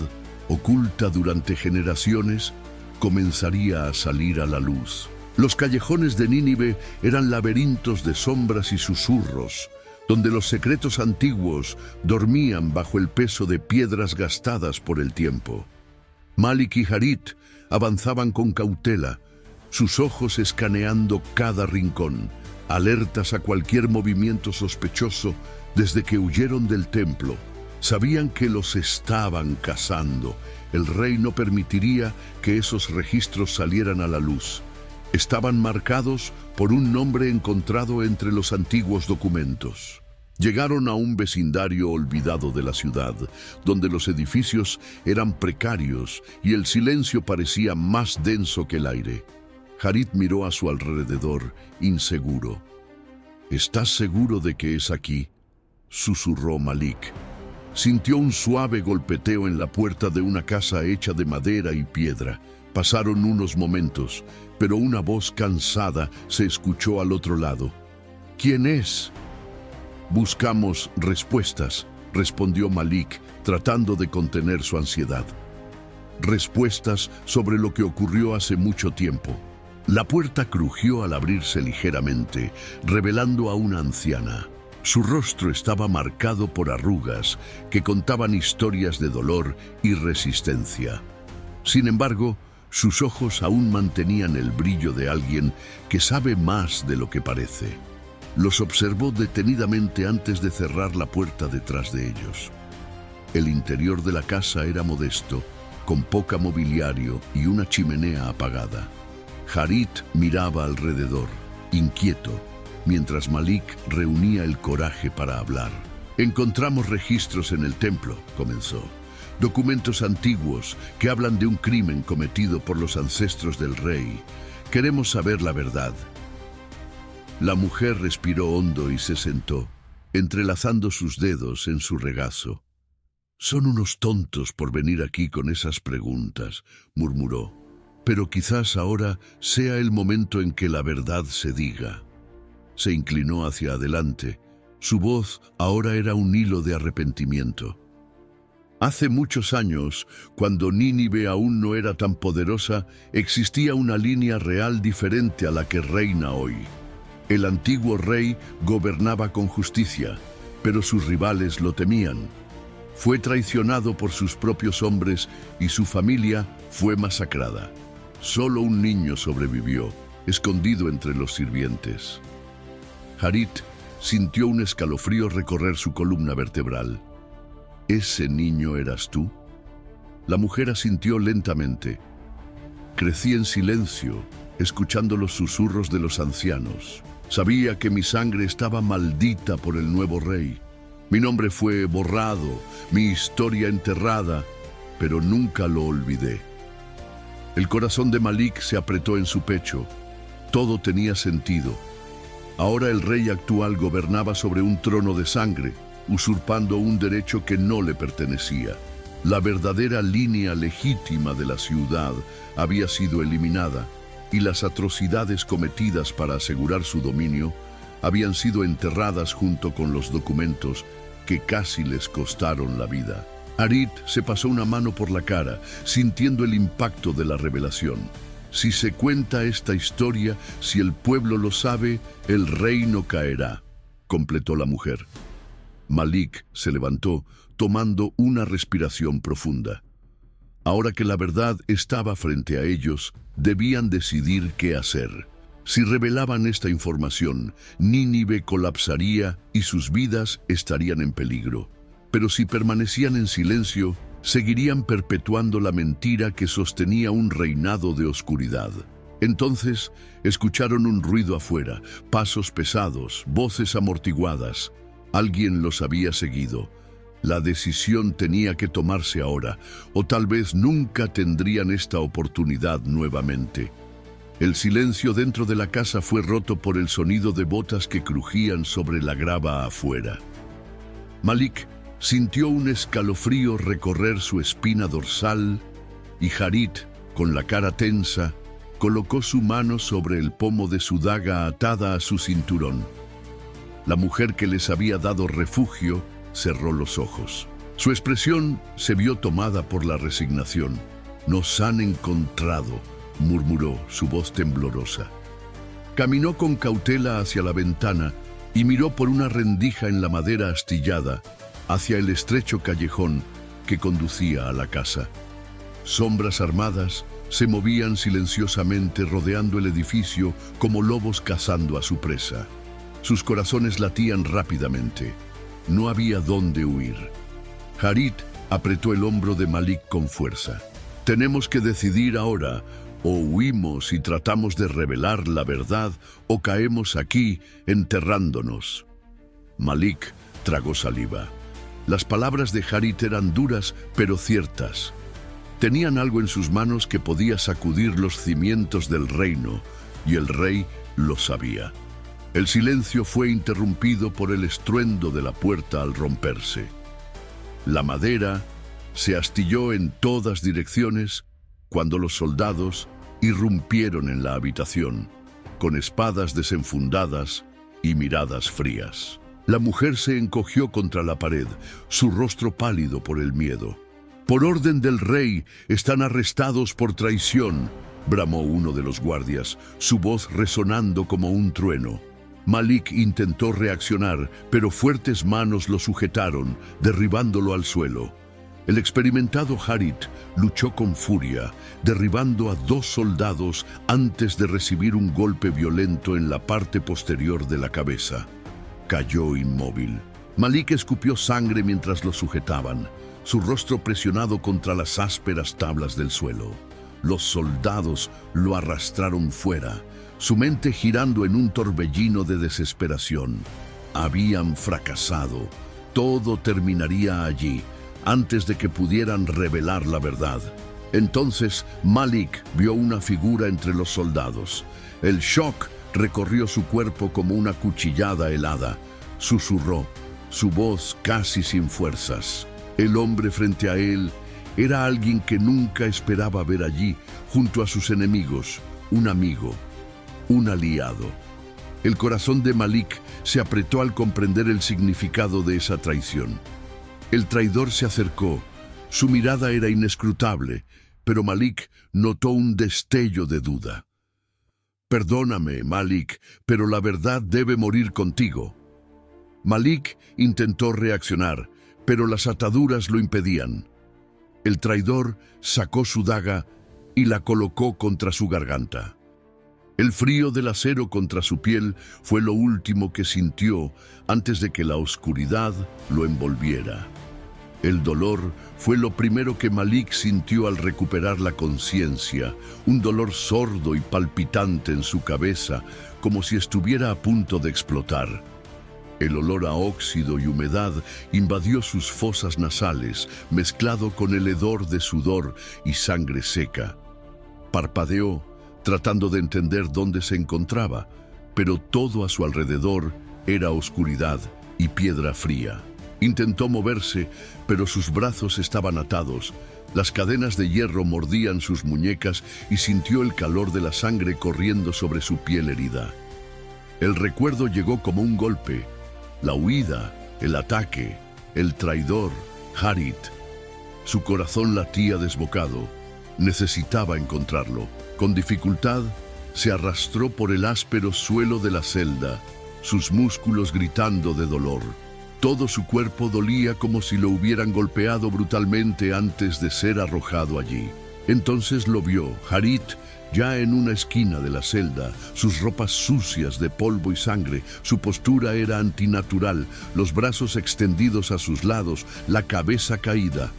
oculta durante generaciones, comenzaría a salir a la luz. Los callejones de Nínive eran laberintos de sombras y susurros, donde los secretos antiguos dormían bajo el peso de piedras gastadas por el tiempo. Malik y Harit avanzaban con cautela, sus ojos escaneando cada rincón, alertas a cualquier movimiento sospechoso desde que huyeron del templo. Sabían que los estaban cazando. El rey no permitiría que esos registros salieran a la luz. Estaban marcados por un nombre encontrado entre los antiguos documentos. Llegaron a un vecindario olvidado de la ciudad, donde los edificios eran precarios y el silencio parecía más denso que el aire. Harit miró a su alrededor, inseguro. ¿Estás seguro de que es aquí?, susurró Malik. Sintió un suave golpeteo en la puerta de una casa hecha de madera y piedra. Pasaron unos momentos, pero una voz cansada se escuchó al otro lado. ¿Quién es? Buscamos respuestas, respondió Malik, tratando de contener su ansiedad. Respuestas sobre lo que ocurrió hace mucho tiempo. La puerta crujió al abrirse ligeramente, revelando a una anciana. Su rostro estaba marcado por arrugas que contaban historias de dolor y resistencia. Sin embargo, sus ojos aún mantenían el brillo de alguien que sabe más de lo que parece. Los observó detenidamente antes de cerrar la puerta detrás de ellos. El interior de la casa era modesto, con poca mobiliario y una chimenea apagada. Harit miraba alrededor, inquieto, mientras Malik reunía el coraje para hablar. Encontramos registros en el templo, comenzó. Documentos antiguos que hablan de un crimen cometido por los ancestros del rey. Queremos saber la verdad. La mujer respiró hondo y se sentó, entrelazando sus dedos en su regazo. Son unos tontos por venir aquí con esas preguntas, murmuró. Pero quizás ahora sea el momento en que la verdad se diga. Se inclinó hacia adelante. Su voz ahora era un hilo de arrepentimiento. Hace muchos años, cuando Nínive aún no era tan poderosa, existía una línea real diferente a la que reina hoy. El antiguo rey gobernaba con justicia, pero sus rivales lo temían. Fue traicionado por sus propios hombres y su familia fue masacrada. Solo un niño sobrevivió, escondido entre los sirvientes. Harit sintió un escalofrío recorrer su columna vertebral. ¿Ese niño eras tú? La mujer asintió lentamente. Crecí en silencio, escuchando los susurros de los ancianos. Sabía que mi sangre estaba maldita por el nuevo rey. Mi nombre fue borrado, mi historia enterrada, pero nunca lo olvidé. El corazón de Malik se apretó en su pecho. Todo tenía sentido. Ahora el rey actual gobernaba sobre un trono de sangre, usurpando un derecho que no le pertenecía. La verdadera línea legítima de la ciudad había sido eliminada y las atrocidades cometidas para asegurar su dominio habían sido enterradas junto con los documentos que casi les costaron la vida. Harit se pasó una mano por la cara, sintiendo el impacto de la revelación. Si se cuenta esta historia, si el pueblo lo sabe, el reino caerá, completó la mujer. Malik se levantó, tomando una respiración profunda. Ahora que la verdad estaba frente a ellos, debían decidir qué hacer. Si revelaban esta información, Nínive colapsaría y sus vidas estarían en peligro. Pero si permanecían en silencio, seguirían perpetuando la mentira que sostenía un reinado de oscuridad. Entonces, escucharon un ruido afuera, pasos pesados, voces amortiguadas. Alguien los había seguido. La decisión tenía que tomarse ahora, o tal vez nunca tendrían esta oportunidad nuevamente. El silencio dentro de la casa fue roto por el sonido de botas que crujían sobre la grava afuera. Malik sintió un escalofrío recorrer su espina dorsal y Harit, con la cara tensa, colocó su mano sobre el pomo de su daga atada a su cinturón. La mujer que les había dado refugio cerró los ojos. Su expresión se vio tomada por la resignación. «Nos han encontrado», murmuró, su voz temblorosa. Caminó con cautela hacia la ventana y miró por una rendija en la madera astillada hacia el estrecho callejón que conducía a la casa. Sombras armadas se movían silenciosamente rodeando el edificio como lobos cazando a su presa. Sus corazones latían rápidamente. No había dónde huir. Harit apretó el hombro de Malik con fuerza. «Tenemos que decidir ahora. O huimos y tratamos de revelar la verdad, o caemos aquí enterrándonos». Malik tragó saliva. Las palabras de Harit eran duras, pero ciertas. Tenían algo en sus manos que podía sacudir los cimientos del reino, y el rey lo sabía. El silencio fue interrumpido por el estruendo de la puerta al romperse. La madera se astilló en todas direcciones cuando los soldados irrumpieron en la habitación, con espadas desenfundadas y miradas frías. La mujer se encogió contra la pared, su rostro pálido por el miedo. «Por orden del rey, están arrestados por traición», bramó uno de los guardias, su voz resonando como un trueno. Malik intentó reaccionar, pero fuertes manos lo sujetaron, derribándolo al suelo. El experimentado Harit luchó con furia, derribando a 2 soldados antes de recibir un golpe violento en la parte posterior de la cabeza. Cayó inmóvil. Malik escupió sangre mientras lo sujetaban, su rostro presionado contra las ásperas tablas del suelo. Los soldados lo arrastraron fuera, su mente girando en un torbellino de desesperación. Habían fracasado. Todo terminaría allí, antes de que pudieran revelar la verdad. Entonces Malik vio una figura entre los soldados. El shock recorrió su cuerpo como una cuchillada helada. Susurró, su voz casi sin fuerzas. El hombre frente a él era alguien que nunca esperaba ver allí, junto a sus enemigos, un amigo, un aliado. El corazón de Malik se apretó al comprender el significado de esa traición. El traidor se acercó. Su mirada era inescrutable, pero Malik notó un destello de duda. «Perdóname, Malik, pero la verdad debe morir contigo». Malik intentó reaccionar, pero las ataduras lo impedían. El traidor sacó su daga y la colocó contra su garganta. El frío del acero contra su piel fue lo último que sintió antes de que la oscuridad lo envolviera. El dolor fue lo primero que Malik sintió al recuperar la conciencia, un dolor sordo y palpitante en su cabeza, como si estuviera a punto de explotar. El olor a óxido y humedad invadió sus fosas nasales, mezclado con el hedor de sudor y sangre seca. Parpadeó, tratando de entender dónde se encontraba, pero todo a su alrededor era oscuridad y piedra fría. Intentó moverse, pero sus brazos estaban atados. Las cadenas de hierro mordían sus muñecas y sintió el calor de la sangre corriendo sobre su piel herida. El recuerdo llegó como un golpe. La huida, el ataque, el traidor, Harit. Su corazón latía desbocado. Necesitaba encontrarlo. Con dificultad, se arrastró por el áspero suelo de la celda, sus músculos gritando de dolor. Todo su cuerpo dolía como si lo hubieran golpeado brutalmente antes de ser arrojado allí. Entonces lo vio, Harit, ya en una esquina de la celda, sus ropas sucias de polvo y sangre, su postura era antinatural, los brazos extendidos a sus lados, la cabeza caída.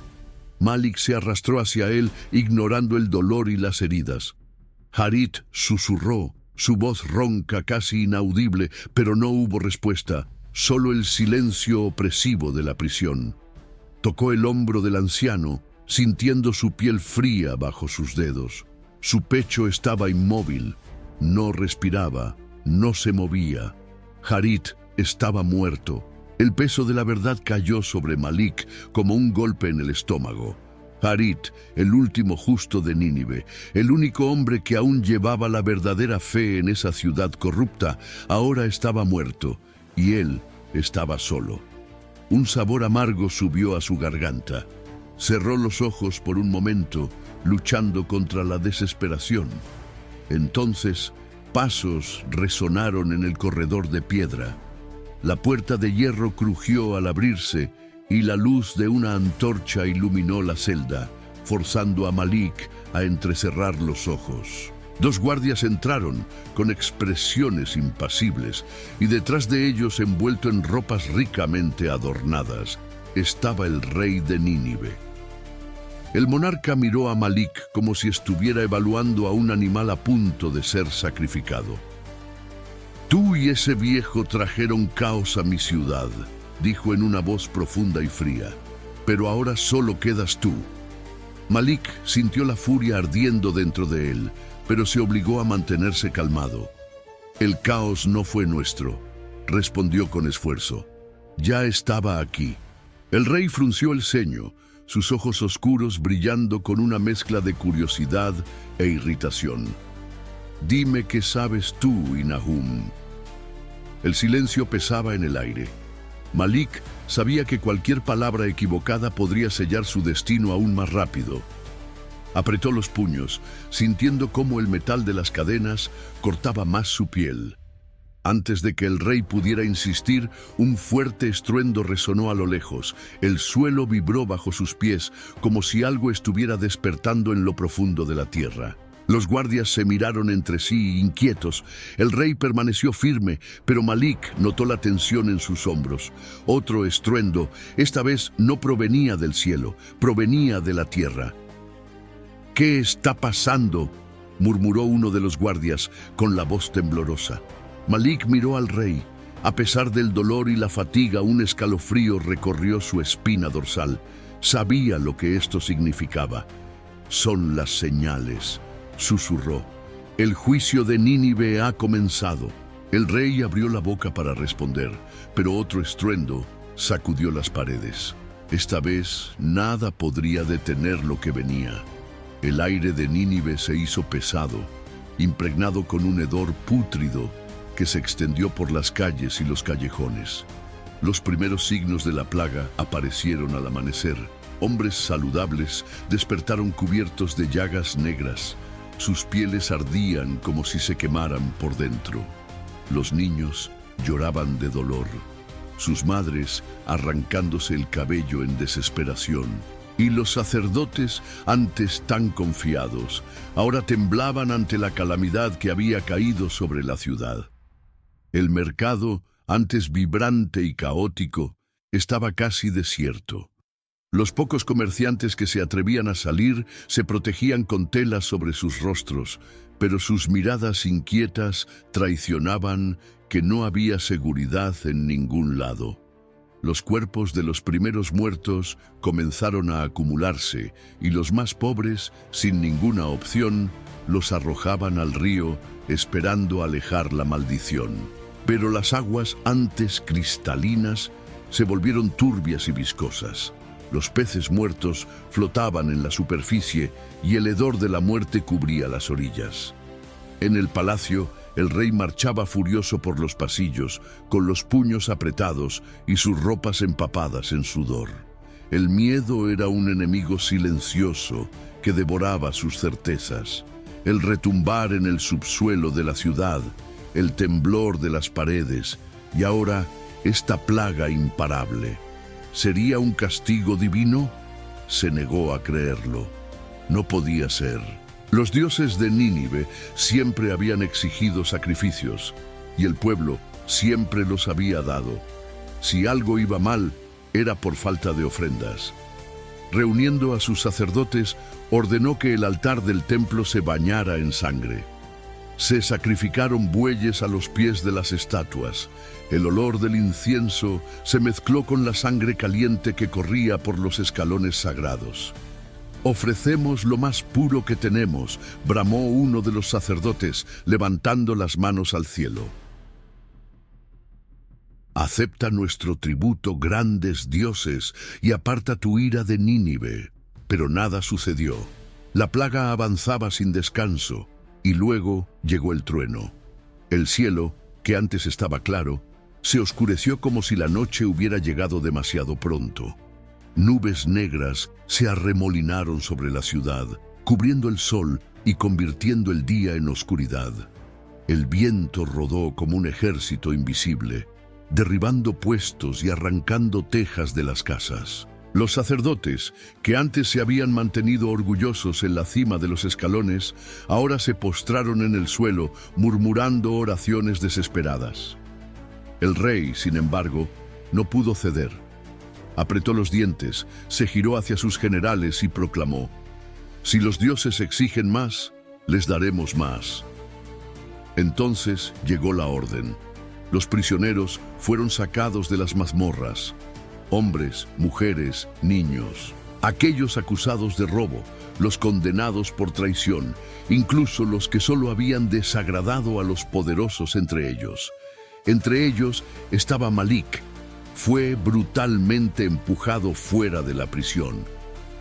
Malik se arrastró hacia él, ignorando el dolor y las heridas. Harit susurró, su voz ronca, casi inaudible, pero no hubo respuesta, solo el silencio opresivo de la prisión. Tocó el hombro del anciano, sintiendo su piel fría bajo sus dedos. Su pecho estaba inmóvil, no respiraba, no se movía. Harit estaba muerto. El peso de la verdad cayó sobre Malik como un golpe en el estómago. Harit, el último justo de Nínive, el único hombre que aún llevaba la verdadera fe en esa ciudad corrupta, ahora estaba muerto, y él estaba solo. Un sabor amargo subió a su garganta. Cerró los ojos por un momento, luchando contra la desesperación. Entonces, pasos resonaron en el corredor de piedra. La puerta de hierro crujió al abrirse y la luz de una antorcha iluminó la celda, forzando a Malik a entrecerrar los ojos. Dos guardias entraron con expresiones impasibles y detrás de ellos, envuelto en ropas ricamente adornadas, estaba el rey de Nínive. El monarca miró a Malik como si estuviera evaluando a un animal a punto de ser sacrificado. «Tú y ese viejo trajeron caos a mi ciudad», dijo en una voz profunda y fría, «pero ahora solo quedas tú». Malik sintió la furia ardiendo dentro de él, pero se obligó a mantenerse calmado. «El caos no fue nuestro», respondió con esfuerzo. «Ya estaba aquí». El rey frunció el ceño, sus ojos oscuros brillando con una mezcla de curiosidad e irritación. «Dime qué sabes tú, Inahum». El silencio pesaba en el aire. Malik sabía que cualquier palabra equivocada podría sellar su destino aún más rápido. Apretó los puños, sintiendo cómo el metal de las cadenas cortaba más su piel. Antes de que el rey pudiera insistir, un fuerte estruendo resonó a lo lejos. El suelo vibró bajo sus pies, como si algo estuviera despertando en lo profundo de la tierra. Los guardias se miraron entre sí, inquietos. El rey permaneció firme, pero Malik notó la tensión en sus hombros. Otro estruendo, esta vez no provenía del cielo, provenía de la tierra. «¿Qué está pasando?», murmuró uno de los guardias con la voz temblorosa. Malik miró al rey. A pesar del dolor y la fatiga, un escalofrío recorrió su espina dorsal. Sabía lo que esto significaba. «Son las señales», susurró. «El juicio de Nínive ha comenzado». El rey abrió la boca para responder, pero otro estruendo sacudió las paredes. Esta vez nada podría detener lo que venía. El aire de Nínive se hizo pesado, impregnado con un hedor pútrido que se extendió por las calles y los callejones. Los primeros signos de la plaga aparecieron al amanecer. Hombres saludables despertaron cubiertos de llagas negras. Sus pieles ardían como si se quemaran por dentro. Los niños lloraban de dolor, sus madres arrancándose el cabello en desesperación. Y los sacerdotes, antes tan confiados, ahora temblaban ante la calamidad que había caído sobre la ciudad. El mercado, antes vibrante y caótico, estaba casi desierto. Los pocos comerciantes que se atrevían a salir se protegían con telas sobre sus rostros, pero sus miradas inquietas traicionaban que no había seguridad en ningún lado. Los cuerpos de los primeros muertos comenzaron a acumularse y los más pobres, sin ninguna opción, los arrojaban al río esperando alejar la maldición. Pero las aguas, antes cristalinas, se volvieron turbias y viscosas. Los peces muertos flotaban en la superficie y el hedor de la muerte cubría las orillas. En el palacio, el rey marchaba furioso por los pasillos, con los puños apretados y sus ropas empapadas en sudor. El miedo era un enemigo silencioso que devoraba sus certezas. El retumbar en el subsuelo de la ciudad, el temblor de las paredes y ahora esta plaga imparable. ¿Sería un castigo divino? Se negó a creerlo. No podía ser. Los dioses de Nínive siempre habían exigido sacrificios y el pueblo siempre los había dado. Si algo iba mal, era por falta de ofrendas. Reuniendo a sus sacerdotes, ordenó que el altar del templo se bañara en sangre. Se sacrificaron bueyes a los pies de las estatuas. El olor del incienso se mezcló con la sangre caliente que corría por los escalones sagrados. «Ofrecemos lo más puro que tenemos», bramó uno de los sacerdotes, levantando las manos al cielo. «Acepta nuestro tributo, grandes dioses, y aparta tu ira de Nínive». Pero nada sucedió. La plaga avanzaba sin descanso. Y luego llegó el trueno. El cielo, que antes estaba claro, se oscureció como si la noche hubiera llegado demasiado pronto. Nubes negras se arremolinaron sobre la ciudad, cubriendo el sol y convirtiendo el día en oscuridad. El viento rodó como un ejército invisible, derribando puestos y arrancando tejas de las casas. Los sacerdotes, que antes se habían mantenido orgullosos en la cima de los escalones, ahora se postraron en el suelo, murmurando oraciones desesperadas. El rey, sin embargo, no pudo ceder. Apretó los dientes, se giró hacia sus generales y proclamó: «Si los dioses exigen más, les daremos más». Entonces llegó la orden. Los prisioneros fueron sacados de las mazmorras. Hombres, mujeres, niños, aquellos acusados de robo, los condenados por traición, incluso los que solo habían desagradado a los poderosos entre ellos. Entre ellos estaba Malik. Fue brutalmente empujado fuera de la prisión.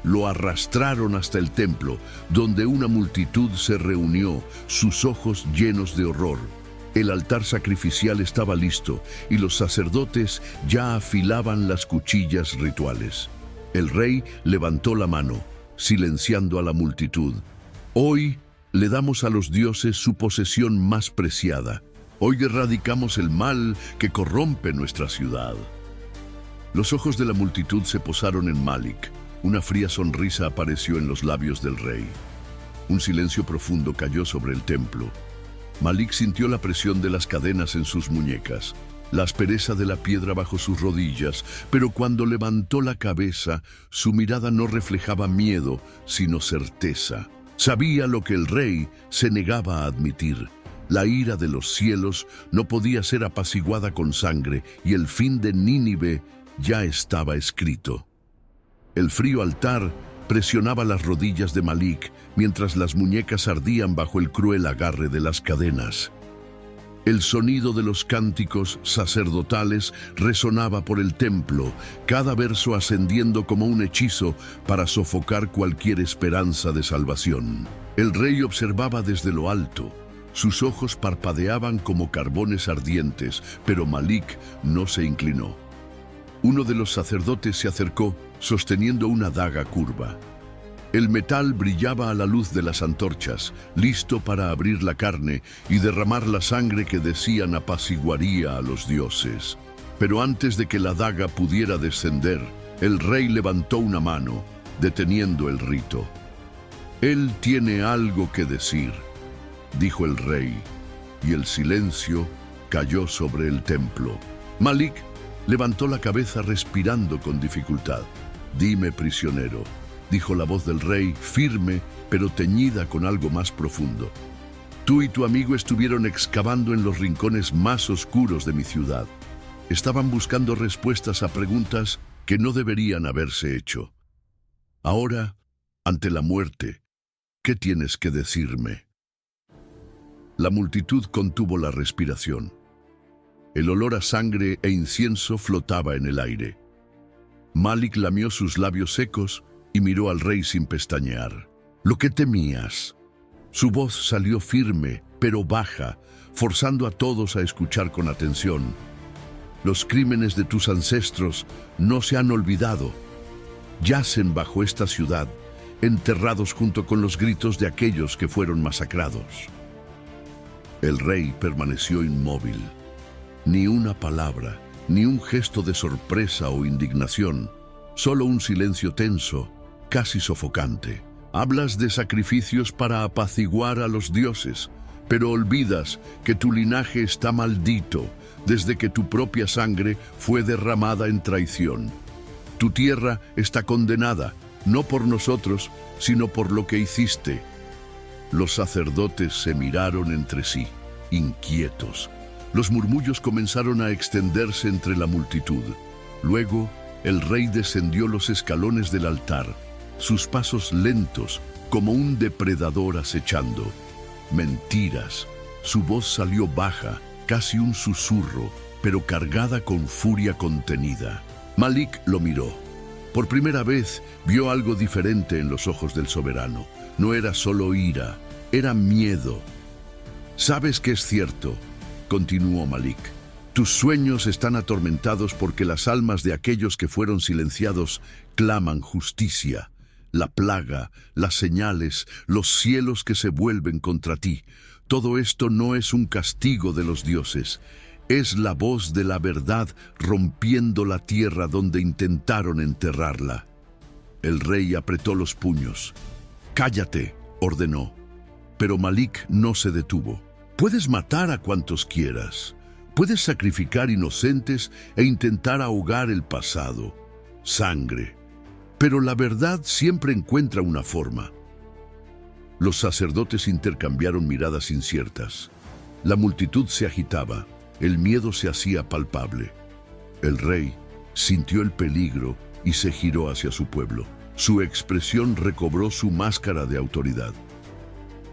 Lo arrastraron hasta el templo, donde una multitud se reunió, sus ojos llenos de horror. El altar sacrificial estaba listo y los sacerdotes ya afilaban las cuchillas rituales. El rey levantó la mano, silenciando a la multitud. «Hoy le damos a los dioses su posesión más preciada. Hoy erradicamos el mal que corrompe nuestra ciudad». Los ojos de la multitud se posaron en Malik. Una fría sonrisa apareció en los labios del rey. Un silencio profundo cayó sobre el templo. Malik sintió la presión de las cadenas en sus muñecas, la aspereza de la piedra bajo sus rodillas, pero cuando levantó la cabeza, su mirada no reflejaba miedo, sino certeza. Sabía lo que el rey se negaba a admitir. La ira de los cielos no podía ser apaciguada con sangre, y el fin de Nínive ya estaba escrito. El frío altar presionaba las rodillas de Malik, mientras las muñecas ardían bajo el cruel agarre de las cadenas. El sonido de los cánticos sacerdotales resonaba por el templo, cada verso ascendiendo como un hechizo para sofocar cualquier esperanza de salvación. El rey observaba desde lo alto. Sus ojos parpadeaban como carbones ardientes, pero Malik no se inclinó. Uno de los sacerdotes se acercó, sosteniendo una daga curva. El metal brillaba a la luz de las antorchas, listo para abrir la carne y derramar la sangre que decían apaciguaría a los dioses. Pero antes de que la daga pudiera descender, el rey levantó una mano, deteniendo el rito. «Él tiene algo que decir», dijo el rey, y el silencio cayó sobre el templo. Malik levantó la cabeza respirando con dificultad. Dime, prisionero, dijo la voz del rey, firme, pero teñida con algo más profundo. Tú y tu amigo estuvieron excavando en los rincones más oscuros de mi ciudad. Estaban buscando respuestas a preguntas que no deberían haberse hecho. Ahora, ante la muerte, ¿qué tienes que decirme? La multitud contuvo la respiración. El olor a sangre e incienso flotaba en el aire. Malik lamió sus labios secos y miró al rey sin pestañear. «Lo que temías». Su voz salió firme, pero baja, forzando a todos a escuchar con atención. «Los crímenes de tus ancestros no se han olvidado. Yacen bajo esta ciudad, enterrados junto con los gritos de aquellos que fueron masacrados». El rey permaneció inmóvil. Ni una palabra, ni un gesto de sorpresa o indignación, solo un silencio tenso, casi sofocante. Hablas de sacrificios para apaciguar a los dioses, pero olvidas que tu linaje está maldito desde que tu propia sangre fue derramada en traición. Tu tierra está condenada, no por nosotros, sino por lo que hiciste. Los sacerdotes se miraron entre sí, inquietos. Los murmullos comenzaron a extenderse entre la multitud. Luego, el rey descendió los escalones del altar, sus pasos lentos, como un depredador acechando. Mentiras. Su voz salió baja, casi un susurro, pero cargada con furia contenida. Malik lo miró. Por primera vez vio algo diferente en los ojos del soberano. No era solo ira, era miedo. «Sabes que es cierto», continuó Malik. «Tus sueños están atormentados porque las almas de aquellos que fueron silenciados claman justicia. La plaga, las señales, los cielos que se vuelven contra ti. Todo esto no es un castigo de los dioses. Es la voz de la verdad rompiendo la tierra donde intentaron enterrarla». El rey apretó los puños. «Cállate», ordenó. Pero Malik no se detuvo. «Puedes matar a cuantos quieras. Puedes sacrificar inocentes e intentar ahogar el pasado. Sangre. Pero la verdad siempre encuentra una forma». Los sacerdotes intercambiaron miradas inciertas. La multitud se agitaba. El miedo se hacía palpable. El rey sintió el peligro y se giró hacia su pueblo. Su expresión recobró su máscara de autoridad.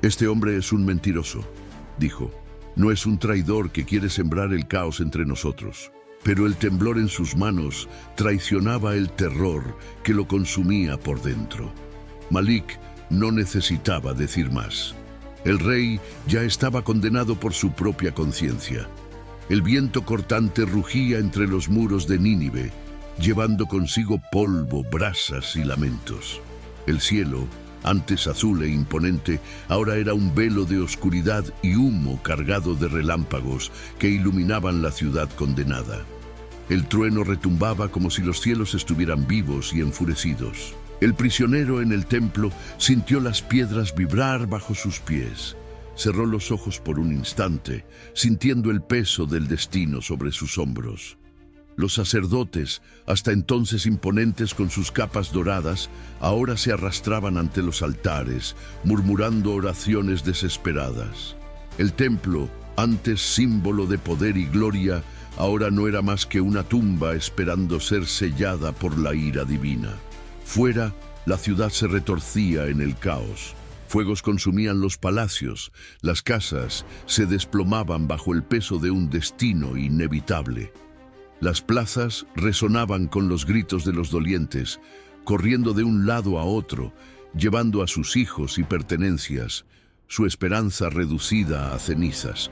«Este hombre es un mentiroso», dijo. «No es un traidor que quiere sembrar el caos entre nosotros». Pero el temblor en sus manos traicionaba el terror que lo consumía por dentro. Malik no necesitaba decir más. El rey ya estaba condenado por su propia conciencia. El viento cortante rugía entre los muros de Nínive, llevando consigo polvo, brasas y lamentos. El cielo, antes azul e imponente, ahora era un velo de oscuridad y humo cargado de relámpagos que iluminaban la ciudad condenada. El trueno retumbaba como si los cielos estuvieran vivos y enfurecidos. El prisionero en el templo sintió las piedras vibrar bajo sus pies. Cerró los ojos por un instante, sintiendo el peso del destino sobre sus hombros. Los sacerdotes, hasta entonces imponentes con sus capas doradas, ahora se arrastraban ante los altares, murmurando oraciones desesperadas. El templo, antes símbolo de poder y gloria, ahora no era más que una tumba esperando ser sellada por la ira divina. Fuera, la ciudad se retorcía en el caos. Fuegos consumían los palacios, las casas se desplomaban bajo el peso de un destino inevitable. Las plazas resonaban con los gritos de los dolientes, corriendo de un lado a otro, llevando a sus hijos y pertenencias, su esperanza reducida a cenizas.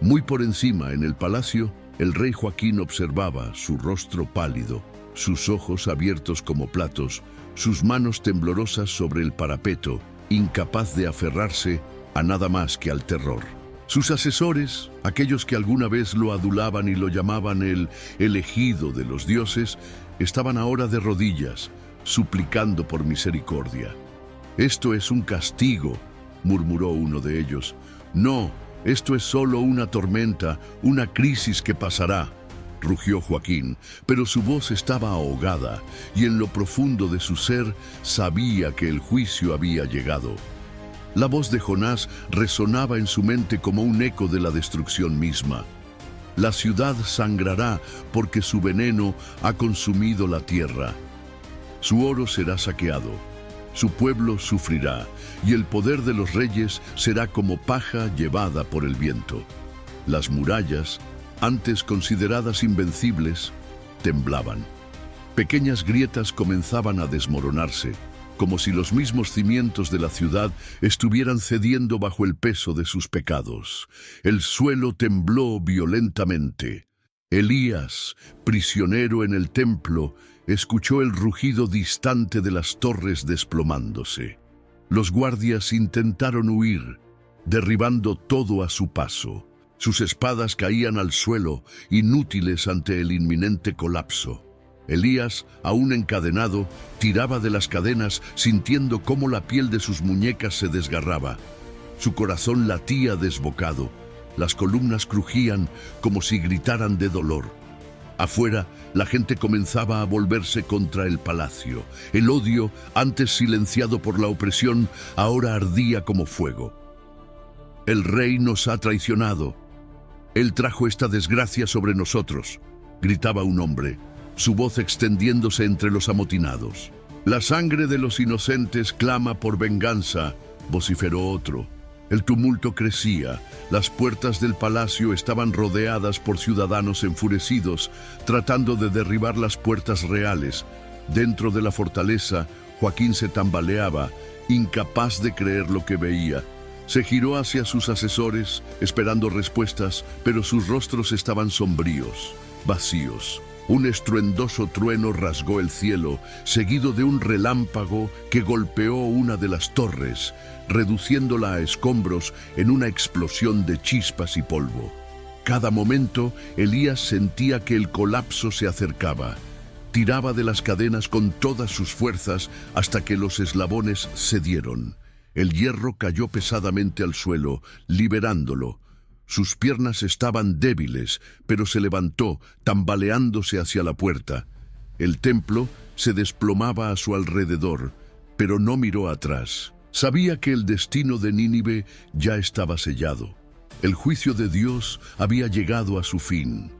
Muy por encima, en el palacio, el rey Joaquín observaba su rostro pálido, sus ojos abiertos como platos, sus manos temblorosas sobre el parapeto, incapaz de aferrarse a nada más que al terror. Sus asesores, aquellos que alguna vez lo adulaban y lo llamaban el elegido de los dioses, estaban ahora de rodillas, suplicando por misericordia. «Esto es un castigo», murmuró uno de ellos. «No, esto es solo una tormenta, una crisis que pasará». rugió Joaquín, pero su voz estaba ahogada y en lo profundo de su ser sabía que el juicio había llegado. La voz de Jonás resonaba en su mente como un eco de la destrucción misma. La ciudad sangrará porque su veneno ha consumido la tierra. Su oro será saqueado, su pueblo sufrirá, y el poder de los reyes será como paja llevada por el viento. Las murallas, antes consideradas invencibles, temblaban. Pequeñas grietas comenzaban a desmoronarse, como si los mismos cimientos de la ciudad estuvieran cediendo bajo el peso de sus pecados. El suelo tembló violentamente. Elías, prisionero en el templo, escuchó el rugido distante de las torres desplomándose. Los guardias intentaron huir, derribando todo a su paso. Sus espadas caían al suelo, inútiles ante el inminente colapso. Elías, aún encadenado, tiraba de las cadenas, sintiendo cómo la piel de sus muñecas se desgarraba. Su corazón latía desbocado. Las columnas crujían como si gritaran de dolor. Afuera, la gente comenzaba a volverse contra el palacio. El odio, antes silenciado por la opresión, ahora ardía como fuego. El rey nos ha traicionado. Él trajo esta desgracia sobre nosotros, gritaba un hombre, su voz extendiéndose entre los amotinados. La sangre de los inocentes clama por venganza, vociferó otro. El tumulto crecía. Las puertas del palacio estaban rodeadas por ciudadanos enfurecidos, tratando de derribar las puertas reales. Dentro de la fortaleza, Joaquín se tambaleaba, incapaz de creer lo que veía. Se giró hacia sus asesores, esperando respuestas, pero sus rostros estaban sombríos, vacíos. Un estruendoso trueno rasgó el cielo, seguido de un relámpago que golpeó una de las torres, reduciéndola a escombros en una explosión de chispas y polvo. Cada momento, Elías sentía que el colapso se acercaba. Tiraba de las cadenas con todas sus fuerzas hasta que los eslabones cedieron. El hierro cayó pesadamente al suelo, liberándolo. Sus piernas estaban débiles, pero se levantó, tambaleándose hacia la puerta. El templo se desplomaba a su alrededor, pero no miró atrás. Sabía que el destino de Nínive ya estaba sellado. El juicio de Dios había llegado a su fin.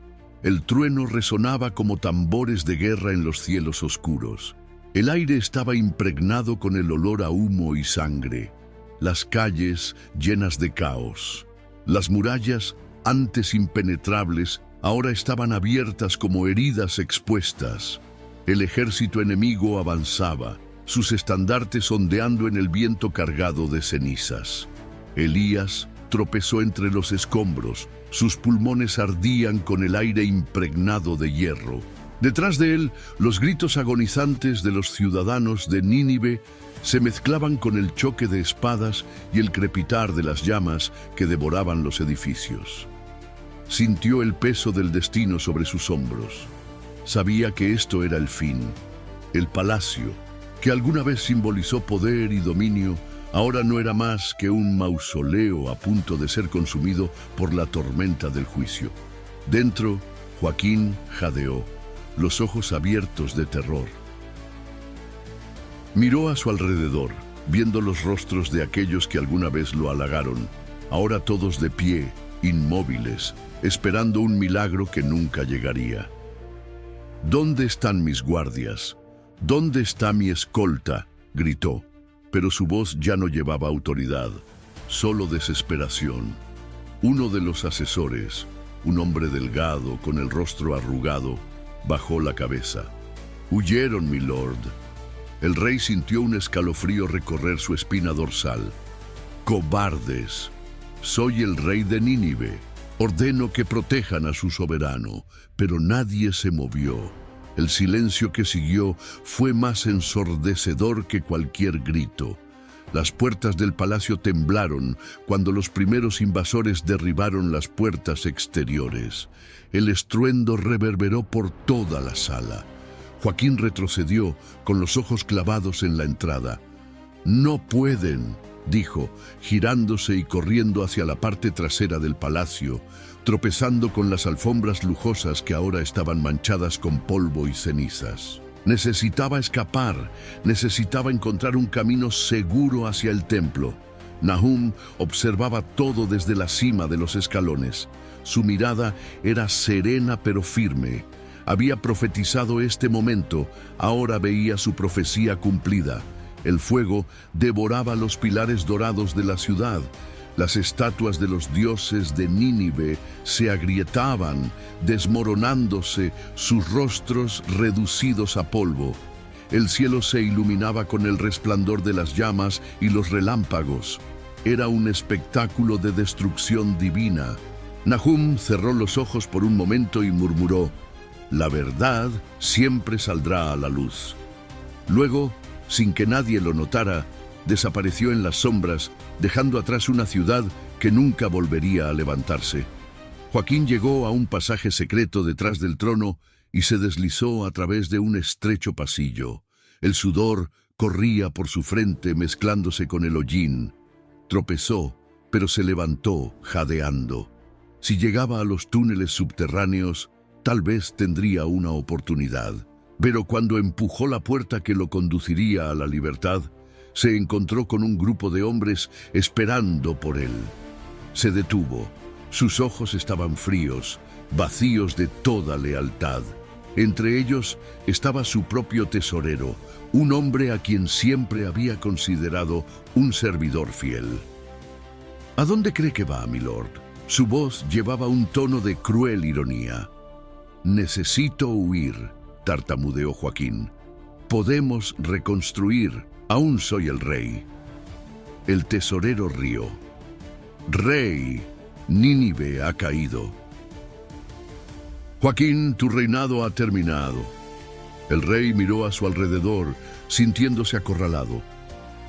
El trueno resonaba como tambores de guerra en los cielos oscuros. El aire estaba impregnado con el olor a humo y sangre. Las calles llenas de caos. Las murallas, antes impenetrables, ahora estaban abiertas como heridas expuestas. El ejército enemigo avanzaba, sus estandartes ondeando en el viento cargado de cenizas. Elías tropezó entre los escombros, sus pulmones ardían con el aire impregnado de hierro. Detrás de él, los gritos agonizantes de los ciudadanos de Nínive se mezclaban con el choque de espadas y el crepitar de las llamas que devoraban los edificios. Sintió el peso del destino sobre sus hombros. Sabía que esto era el fin. El palacio, que alguna vez simbolizó poder y dominio, ahora no era más que un mausoleo a punto de ser consumido por la tormenta del juicio. Dentro, Joaquín jadeó, los ojos abiertos de terror. Miró a su alrededor, viendo los rostros de aquellos que alguna vez lo halagaron, ahora todos de pie, inmóviles, esperando un milagro que nunca llegaría. ¿Dónde están mis guardias? ¿Dónde está mi escolta?, gritó, pero su voz ya no llevaba autoridad, solo desesperación. Uno de los asesores, un hombre delgado con el rostro arrugado, bajó la cabeza. «Huyeron, mi lord». El rey sintió un escalofrío recorrer su espina dorsal. «Cobardes. Soy el rey de Nínive. Ordeno que protejan a su soberano». Pero nadie se movió. El silencio que siguió fue más ensordecedor que cualquier grito. Las puertas del palacio temblaron cuando los primeros invasores derribaron las puertas exteriores. El estruendo reverberó por toda la sala. Joaquín retrocedió con los ojos clavados en la entrada. «No pueden», dijo, girándose y corriendo hacia la parte trasera del palacio, tropezando con las alfombras lujosas que ahora estaban manchadas con polvo y cenizas. Necesitaba escapar, necesitaba encontrar un camino seguro hacia el templo. Nahum observaba todo desde la cima de los escalones. Su mirada era serena pero firme. Había profetizado este momento, ahora veía su profecía cumplida. El fuego devoraba los pilares dorados de la ciudad. Las estatuas de los dioses de Nínive se agrietaban, desmoronándose, sus rostros reducidos a polvo. El cielo se iluminaba con el resplandor de las llamas y los relámpagos. Era un espectáculo de destrucción divina. Nahum cerró los ojos por un momento y murmuró: «La verdad siempre saldrá a la luz». Luego, sin que nadie lo notara, desapareció en las sombras, dejando atrás una ciudad que nunca volvería a levantarse. Joaquín llegó a un pasaje secreto detrás del trono y se deslizó a través de un estrecho pasillo. El sudor corría por su frente mezclándose con el hollín. Tropezó, pero se levantó, jadeando. Si llegaba a los túneles subterráneos, tal vez tendría una oportunidad. Pero cuando empujó la puerta que lo conduciría a la libertad, se encontró con un grupo de hombres esperando por él. Se detuvo. Sus ojos estaban fríos, vacíos de toda lealtad. Entre ellos estaba su propio tesorero, un hombre a quien siempre había considerado un servidor fiel. «¿A dónde cree que va, milord?». Su voz llevaba un tono de cruel ironía. «Necesito huir», tartamudeó Joaquín. «Podemos reconstruir. Aún soy el rey». El tesorero rió. «Rey, Nínive ha caído». «Joaquín, tu reinado ha terminado». El rey miró a su alrededor, sintiéndose acorralado.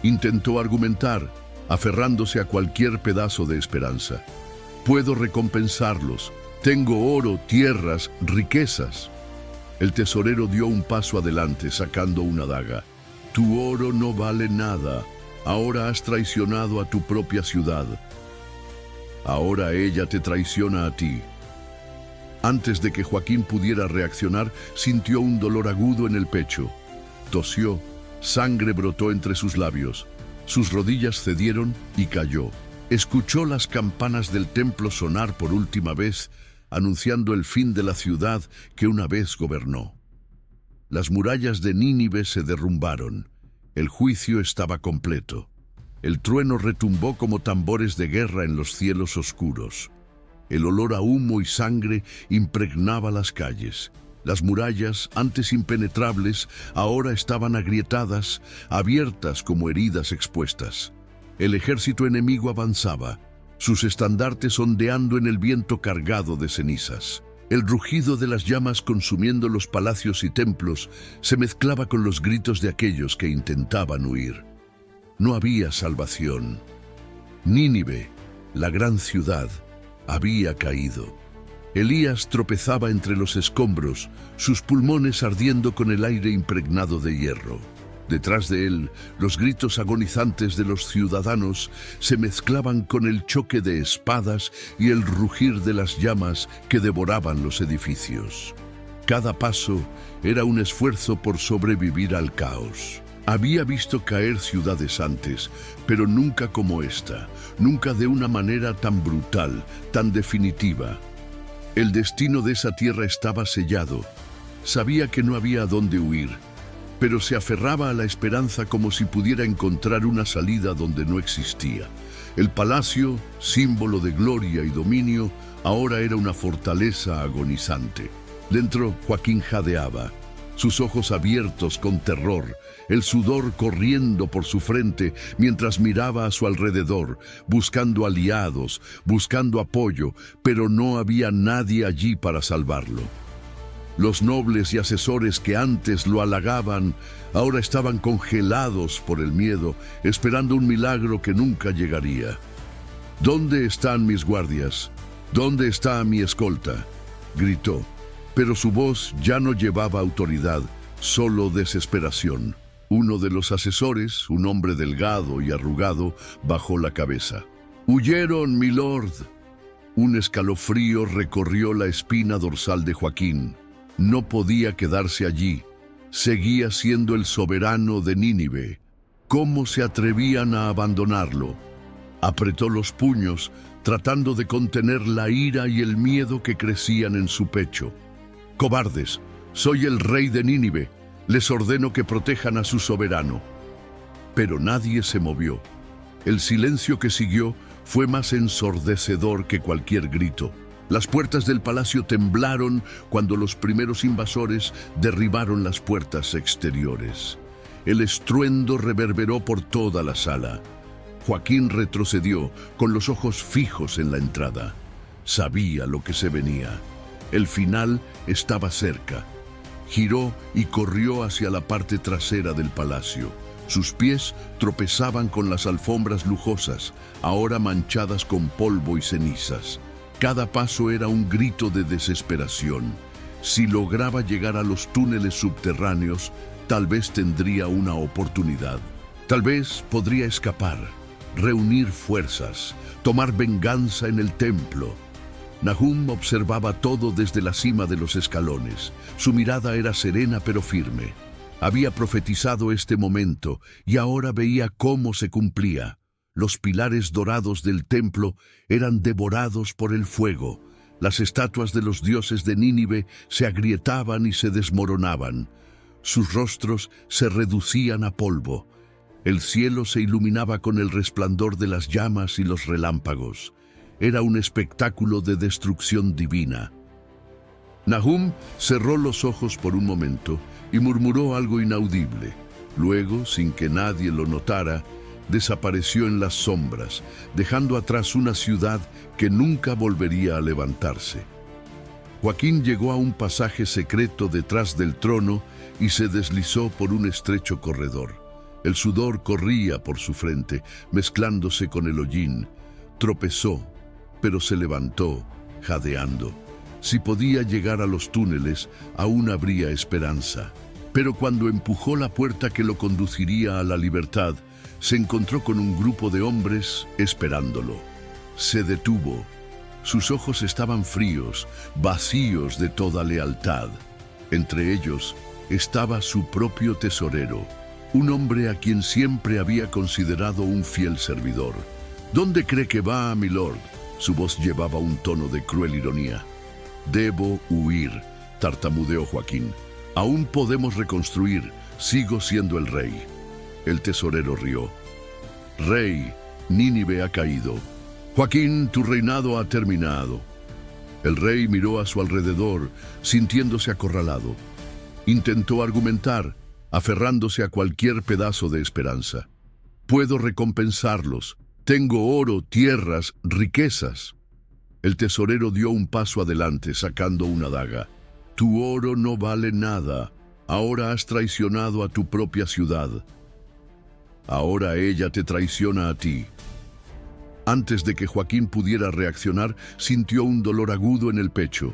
Intentó argumentar, aferrándose a cualquier pedazo de esperanza. «Puedo recompensarlos. Tengo oro, tierras, riquezas». El tesorero dio un paso adelante, sacando una daga. «Tu oro no vale nada. Ahora has traicionado a tu propia ciudad. Ahora ella te traiciona a ti». Antes de que Joaquín pudiera reaccionar, sintió un dolor agudo en el pecho. Tosió, sangre brotó entre sus labios. Sus rodillas cedieron y cayó. Escuchó las campanas del templo sonar por última vez, anunciando el fin de la ciudad que una vez gobernó. Las murallas de Nínive se derrumbaron. El juicio estaba completo. El trueno retumbó como tambores de guerra en los cielos oscuros. El olor a humo y sangre impregnaba las calles. Las murallas, antes impenetrables, ahora estaban agrietadas, abiertas como heridas expuestas. El ejército enemigo avanzaba, sus estandartes ondeando en el viento cargado de cenizas. El rugido de las llamas consumiendo los palacios y templos se mezclaba con los gritos de aquellos que intentaban huir. No había salvación. Nínive, la gran ciudad, había caído. Elías tropezaba entre los escombros, sus pulmones ardiendo con el aire impregnado de hierro. Detrás de él, los gritos agonizantes de los ciudadanos se mezclaban con el choque de espadas y el rugir de las llamas que devoraban los edificios. Cada paso era un esfuerzo por sobrevivir al caos. Había visto caer ciudades antes, pero nunca como esta, nunca de una manera tan brutal, tan definitiva. El destino de esa tierra estaba sellado. Sabía que no había a dónde huir, pero se aferraba a la esperanza como si pudiera encontrar una salida donde no existía. El palacio, símbolo de gloria y dominio, ahora era una fortaleza agonizante. Dentro, Joaquín jadeaba, sus ojos abiertos con terror, el sudor corriendo por su frente mientras miraba a su alrededor, buscando aliados, buscando apoyo, pero no había nadie allí para salvarlo. Los nobles y asesores que antes lo halagaban, ahora estaban congelados por el miedo, esperando un milagro que nunca llegaría. «¿Dónde están mis guardias? ¿Dónde está mi escolta?», gritó, pero su voz ya no llevaba autoridad, solo desesperación. Uno de los asesores, un hombre delgado y arrugado, bajó la cabeza. «Huyeron, milord». Un escalofrío recorrió la espina dorsal de Joaquín. No podía quedarse allí. Seguía siendo el soberano de Nínive. ¿Cómo se atrevían a abandonarlo? Apretó los puños, tratando de contener la ira y el miedo que crecían en su pecho. «Cobardes, soy el rey de Nínive. Les ordeno que protejan a su soberano». Pero nadie se movió. El silencio que siguió fue más ensordecedor que cualquier grito. Las puertas del palacio temblaron cuando los primeros invasores derribaron las puertas exteriores. El estruendo reverberó por toda la sala. Joaquín retrocedió, con los ojos fijos en la entrada. Sabía lo que se venía. El final estaba cerca. Giró y corrió hacia la parte trasera del palacio. Sus pies tropezaban con las alfombras lujosas, ahora manchadas con polvo y cenizas. Cada paso era un grito de desesperación. Si lograba llegar a los túneles subterráneos, tal vez tendría una oportunidad. Tal vez podría escapar, reunir fuerzas, tomar venganza en el templo. Nahum observaba todo desde la cima de los escalones. Su mirada era serena pero firme. Había profetizado este momento y ahora veía cómo se cumplía. Los pilares dorados del templo eran devorados por el fuego. Las estatuas de los dioses de Nínive se agrietaban y se desmoronaban. Sus rostros se reducían a polvo. El cielo se iluminaba con el resplandor de las llamas y los relámpagos. Era un espectáculo de destrucción divina. Nahum cerró los ojos por un momento y murmuró algo inaudible. Luego, sin que nadie lo notara, desapareció en las sombras, dejando atrás una ciudad que nunca volvería a levantarse. Joaquín llegó a un pasaje secreto detrás del trono y se deslizó por un estrecho corredor. El sudor corría por su frente, mezclándose con el hollín. Tropezó, pero se levantó, jadeando. Si podía llegar a los túneles, aún habría esperanza. Pero cuando empujó la puerta que lo conduciría a la libertad, se encontró con un grupo de hombres esperándolo. Se detuvo. Sus ojos estaban fríos, vacíos de toda lealtad. Entre ellos estaba su propio tesorero, un hombre a quien siempre había considerado un fiel servidor. «¿Dónde cree que va, milord?». Su voz llevaba un tono de cruel ironía. «Debo huir», tartamudeó Joaquín. «Aún podemos reconstruir. Sigo siendo el rey». El tesorero rió. «Rey, Nínive ha caído. Joaquín, tu reinado ha terminado». El rey miró a su alrededor, sintiéndose acorralado. Intentó argumentar, aferrándose a cualquier pedazo de esperanza. «Puedo recompensarlos. Tengo oro, tierras, riquezas». El tesorero dio un paso adelante, sacando una daga. «Tu oro no vale nada. Ahora has traicionado a tu propia ciudad. Ahora ella te traiciona a ti». Antes de que Joaquín pudiera reaccionar, sintió un dolor agudo en el pecho.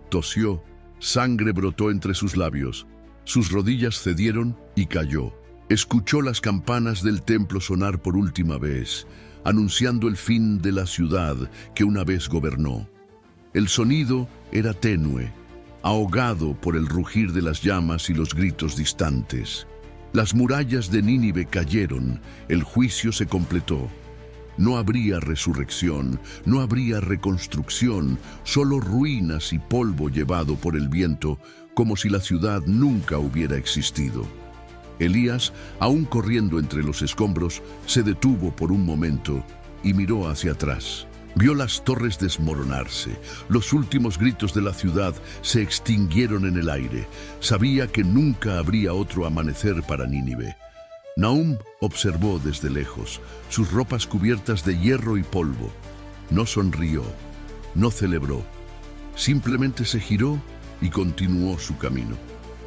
Tosió, sangre brotó entre sus labios. Sus rodillas cedieron y cayó. Escuchó las campanas del templo sonar por última vez, anunciando el fin de la ciudad que una vez gobernó. El sonido era tenue, ahogado por el rugir de las llamas y los gritos distantes. Las murallas de Nínive cayeron, el juicio se completó. No habría resurrección, no habría reconstrucción, solo ruinas y polvo llevado por el viento, como si la ciudad nunca hubiera existido. Elías, aún corriendo entre los escombros, se detuvo por un momento y miró hacia atrás. Vio las torres desmoronarse. Los últimos gritos de la ciudad se extinguieron en el aire. Sabía que nunca habría otro amanecer para Nínive. Nahum observó desde lejos, sus ropas cubiertas de hierro y polvo. No sonrió, no celebró. Simplemente se giró y continuó su camino.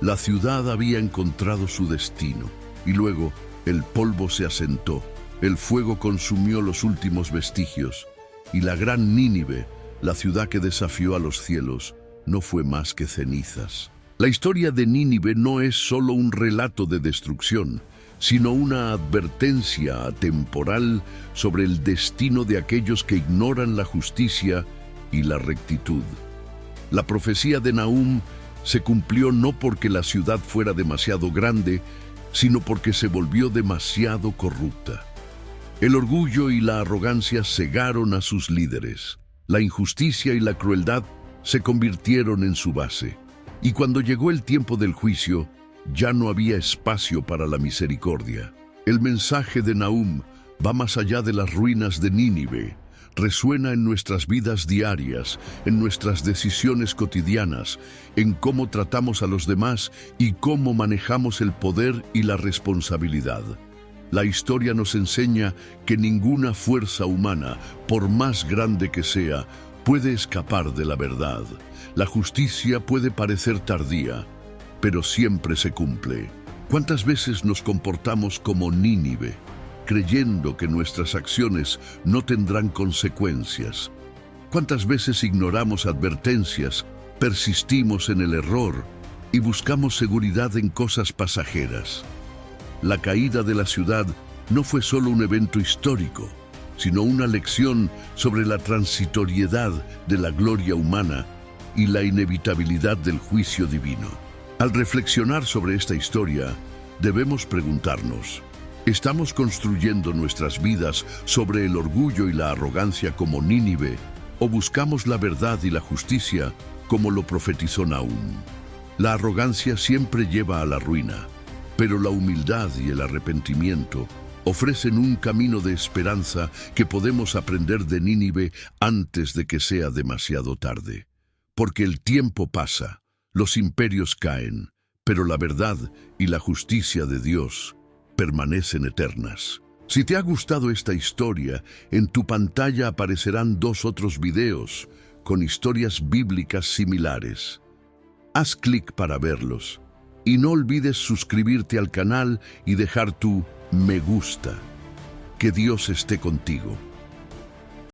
La ciudad había encontrado su destino, y luego el polvo se asentó, el fuego consumió los últimos vestigios, y la gran Nínive, la ciudad que desafió a los cielos, no fue más que cenizas. La historia de Nínive no es solo un relato de destrucción, sino una advertencia atemporal sobre el destino de aquellos que ignoran la justicia y la rectitud. La profecía de Nahum se cumplió no porque la ciudad fuera demasiado grande, sino porque se volvió demasiado corrupta. El orgullo y la arrogancia cegaron a sus líderes. La injusticia y la crueldad se convirtieron en su base. Y cuando llegó el tiempo del juicio, ya no había espacio para la misericordia. El mensaje de Nahum va más allá de las ruinas de Nínive. Resuena en nuestras vidas diarias, en nuestras decisiones cotidianas, en cómo tratamos a los demás y cómo manejamos el poder y la responsabilidad. La historia nos enseña que ninguna fuerza humana, por más grande que sea, puede escapar de la verdad. La justicia puede parecer tardía, pero siempre se cumple. ¿Cuántas veces nos comportamos como Nínive, creyendo que nuestras acciones no tendrán consecuencias? ¿Cuántas veces ignoramos advertencias, persistimos en el error y buscamos seguridad en cosas pasajeras? La caída de la ciudad no fue solo un evento histórico, sino una lección sobre la transitoriedad de la gloria humana y la inevitabilidad del juicio divino. Al reflexionar sobre esta historia, debemos preguntarnos: ¿estamos construyendo nuestras vidas sobre el orgullo y la arrogancia como Nínive, o buscamos la verdad y la justicia como lo profetizó Nahum? La arrogancia siempre lleva a la ruina, pero la humildad y el arrepentimiento ofrecen un camino de esperanza que podemos aprender de Nínive antes de que sea demasiado tarde. Porque el tiempo pasa, los imperios caen, pero la verdad y la justicia de Dios permanecen eternas. Si te ha gustado esta historia, en tu pantalla aparecerán 2 otros videos con historias bíblicas similares. Haz clic para verlos y no olvides suscribirte al canal y dejar tu me gusta. Que Dios esté contigo.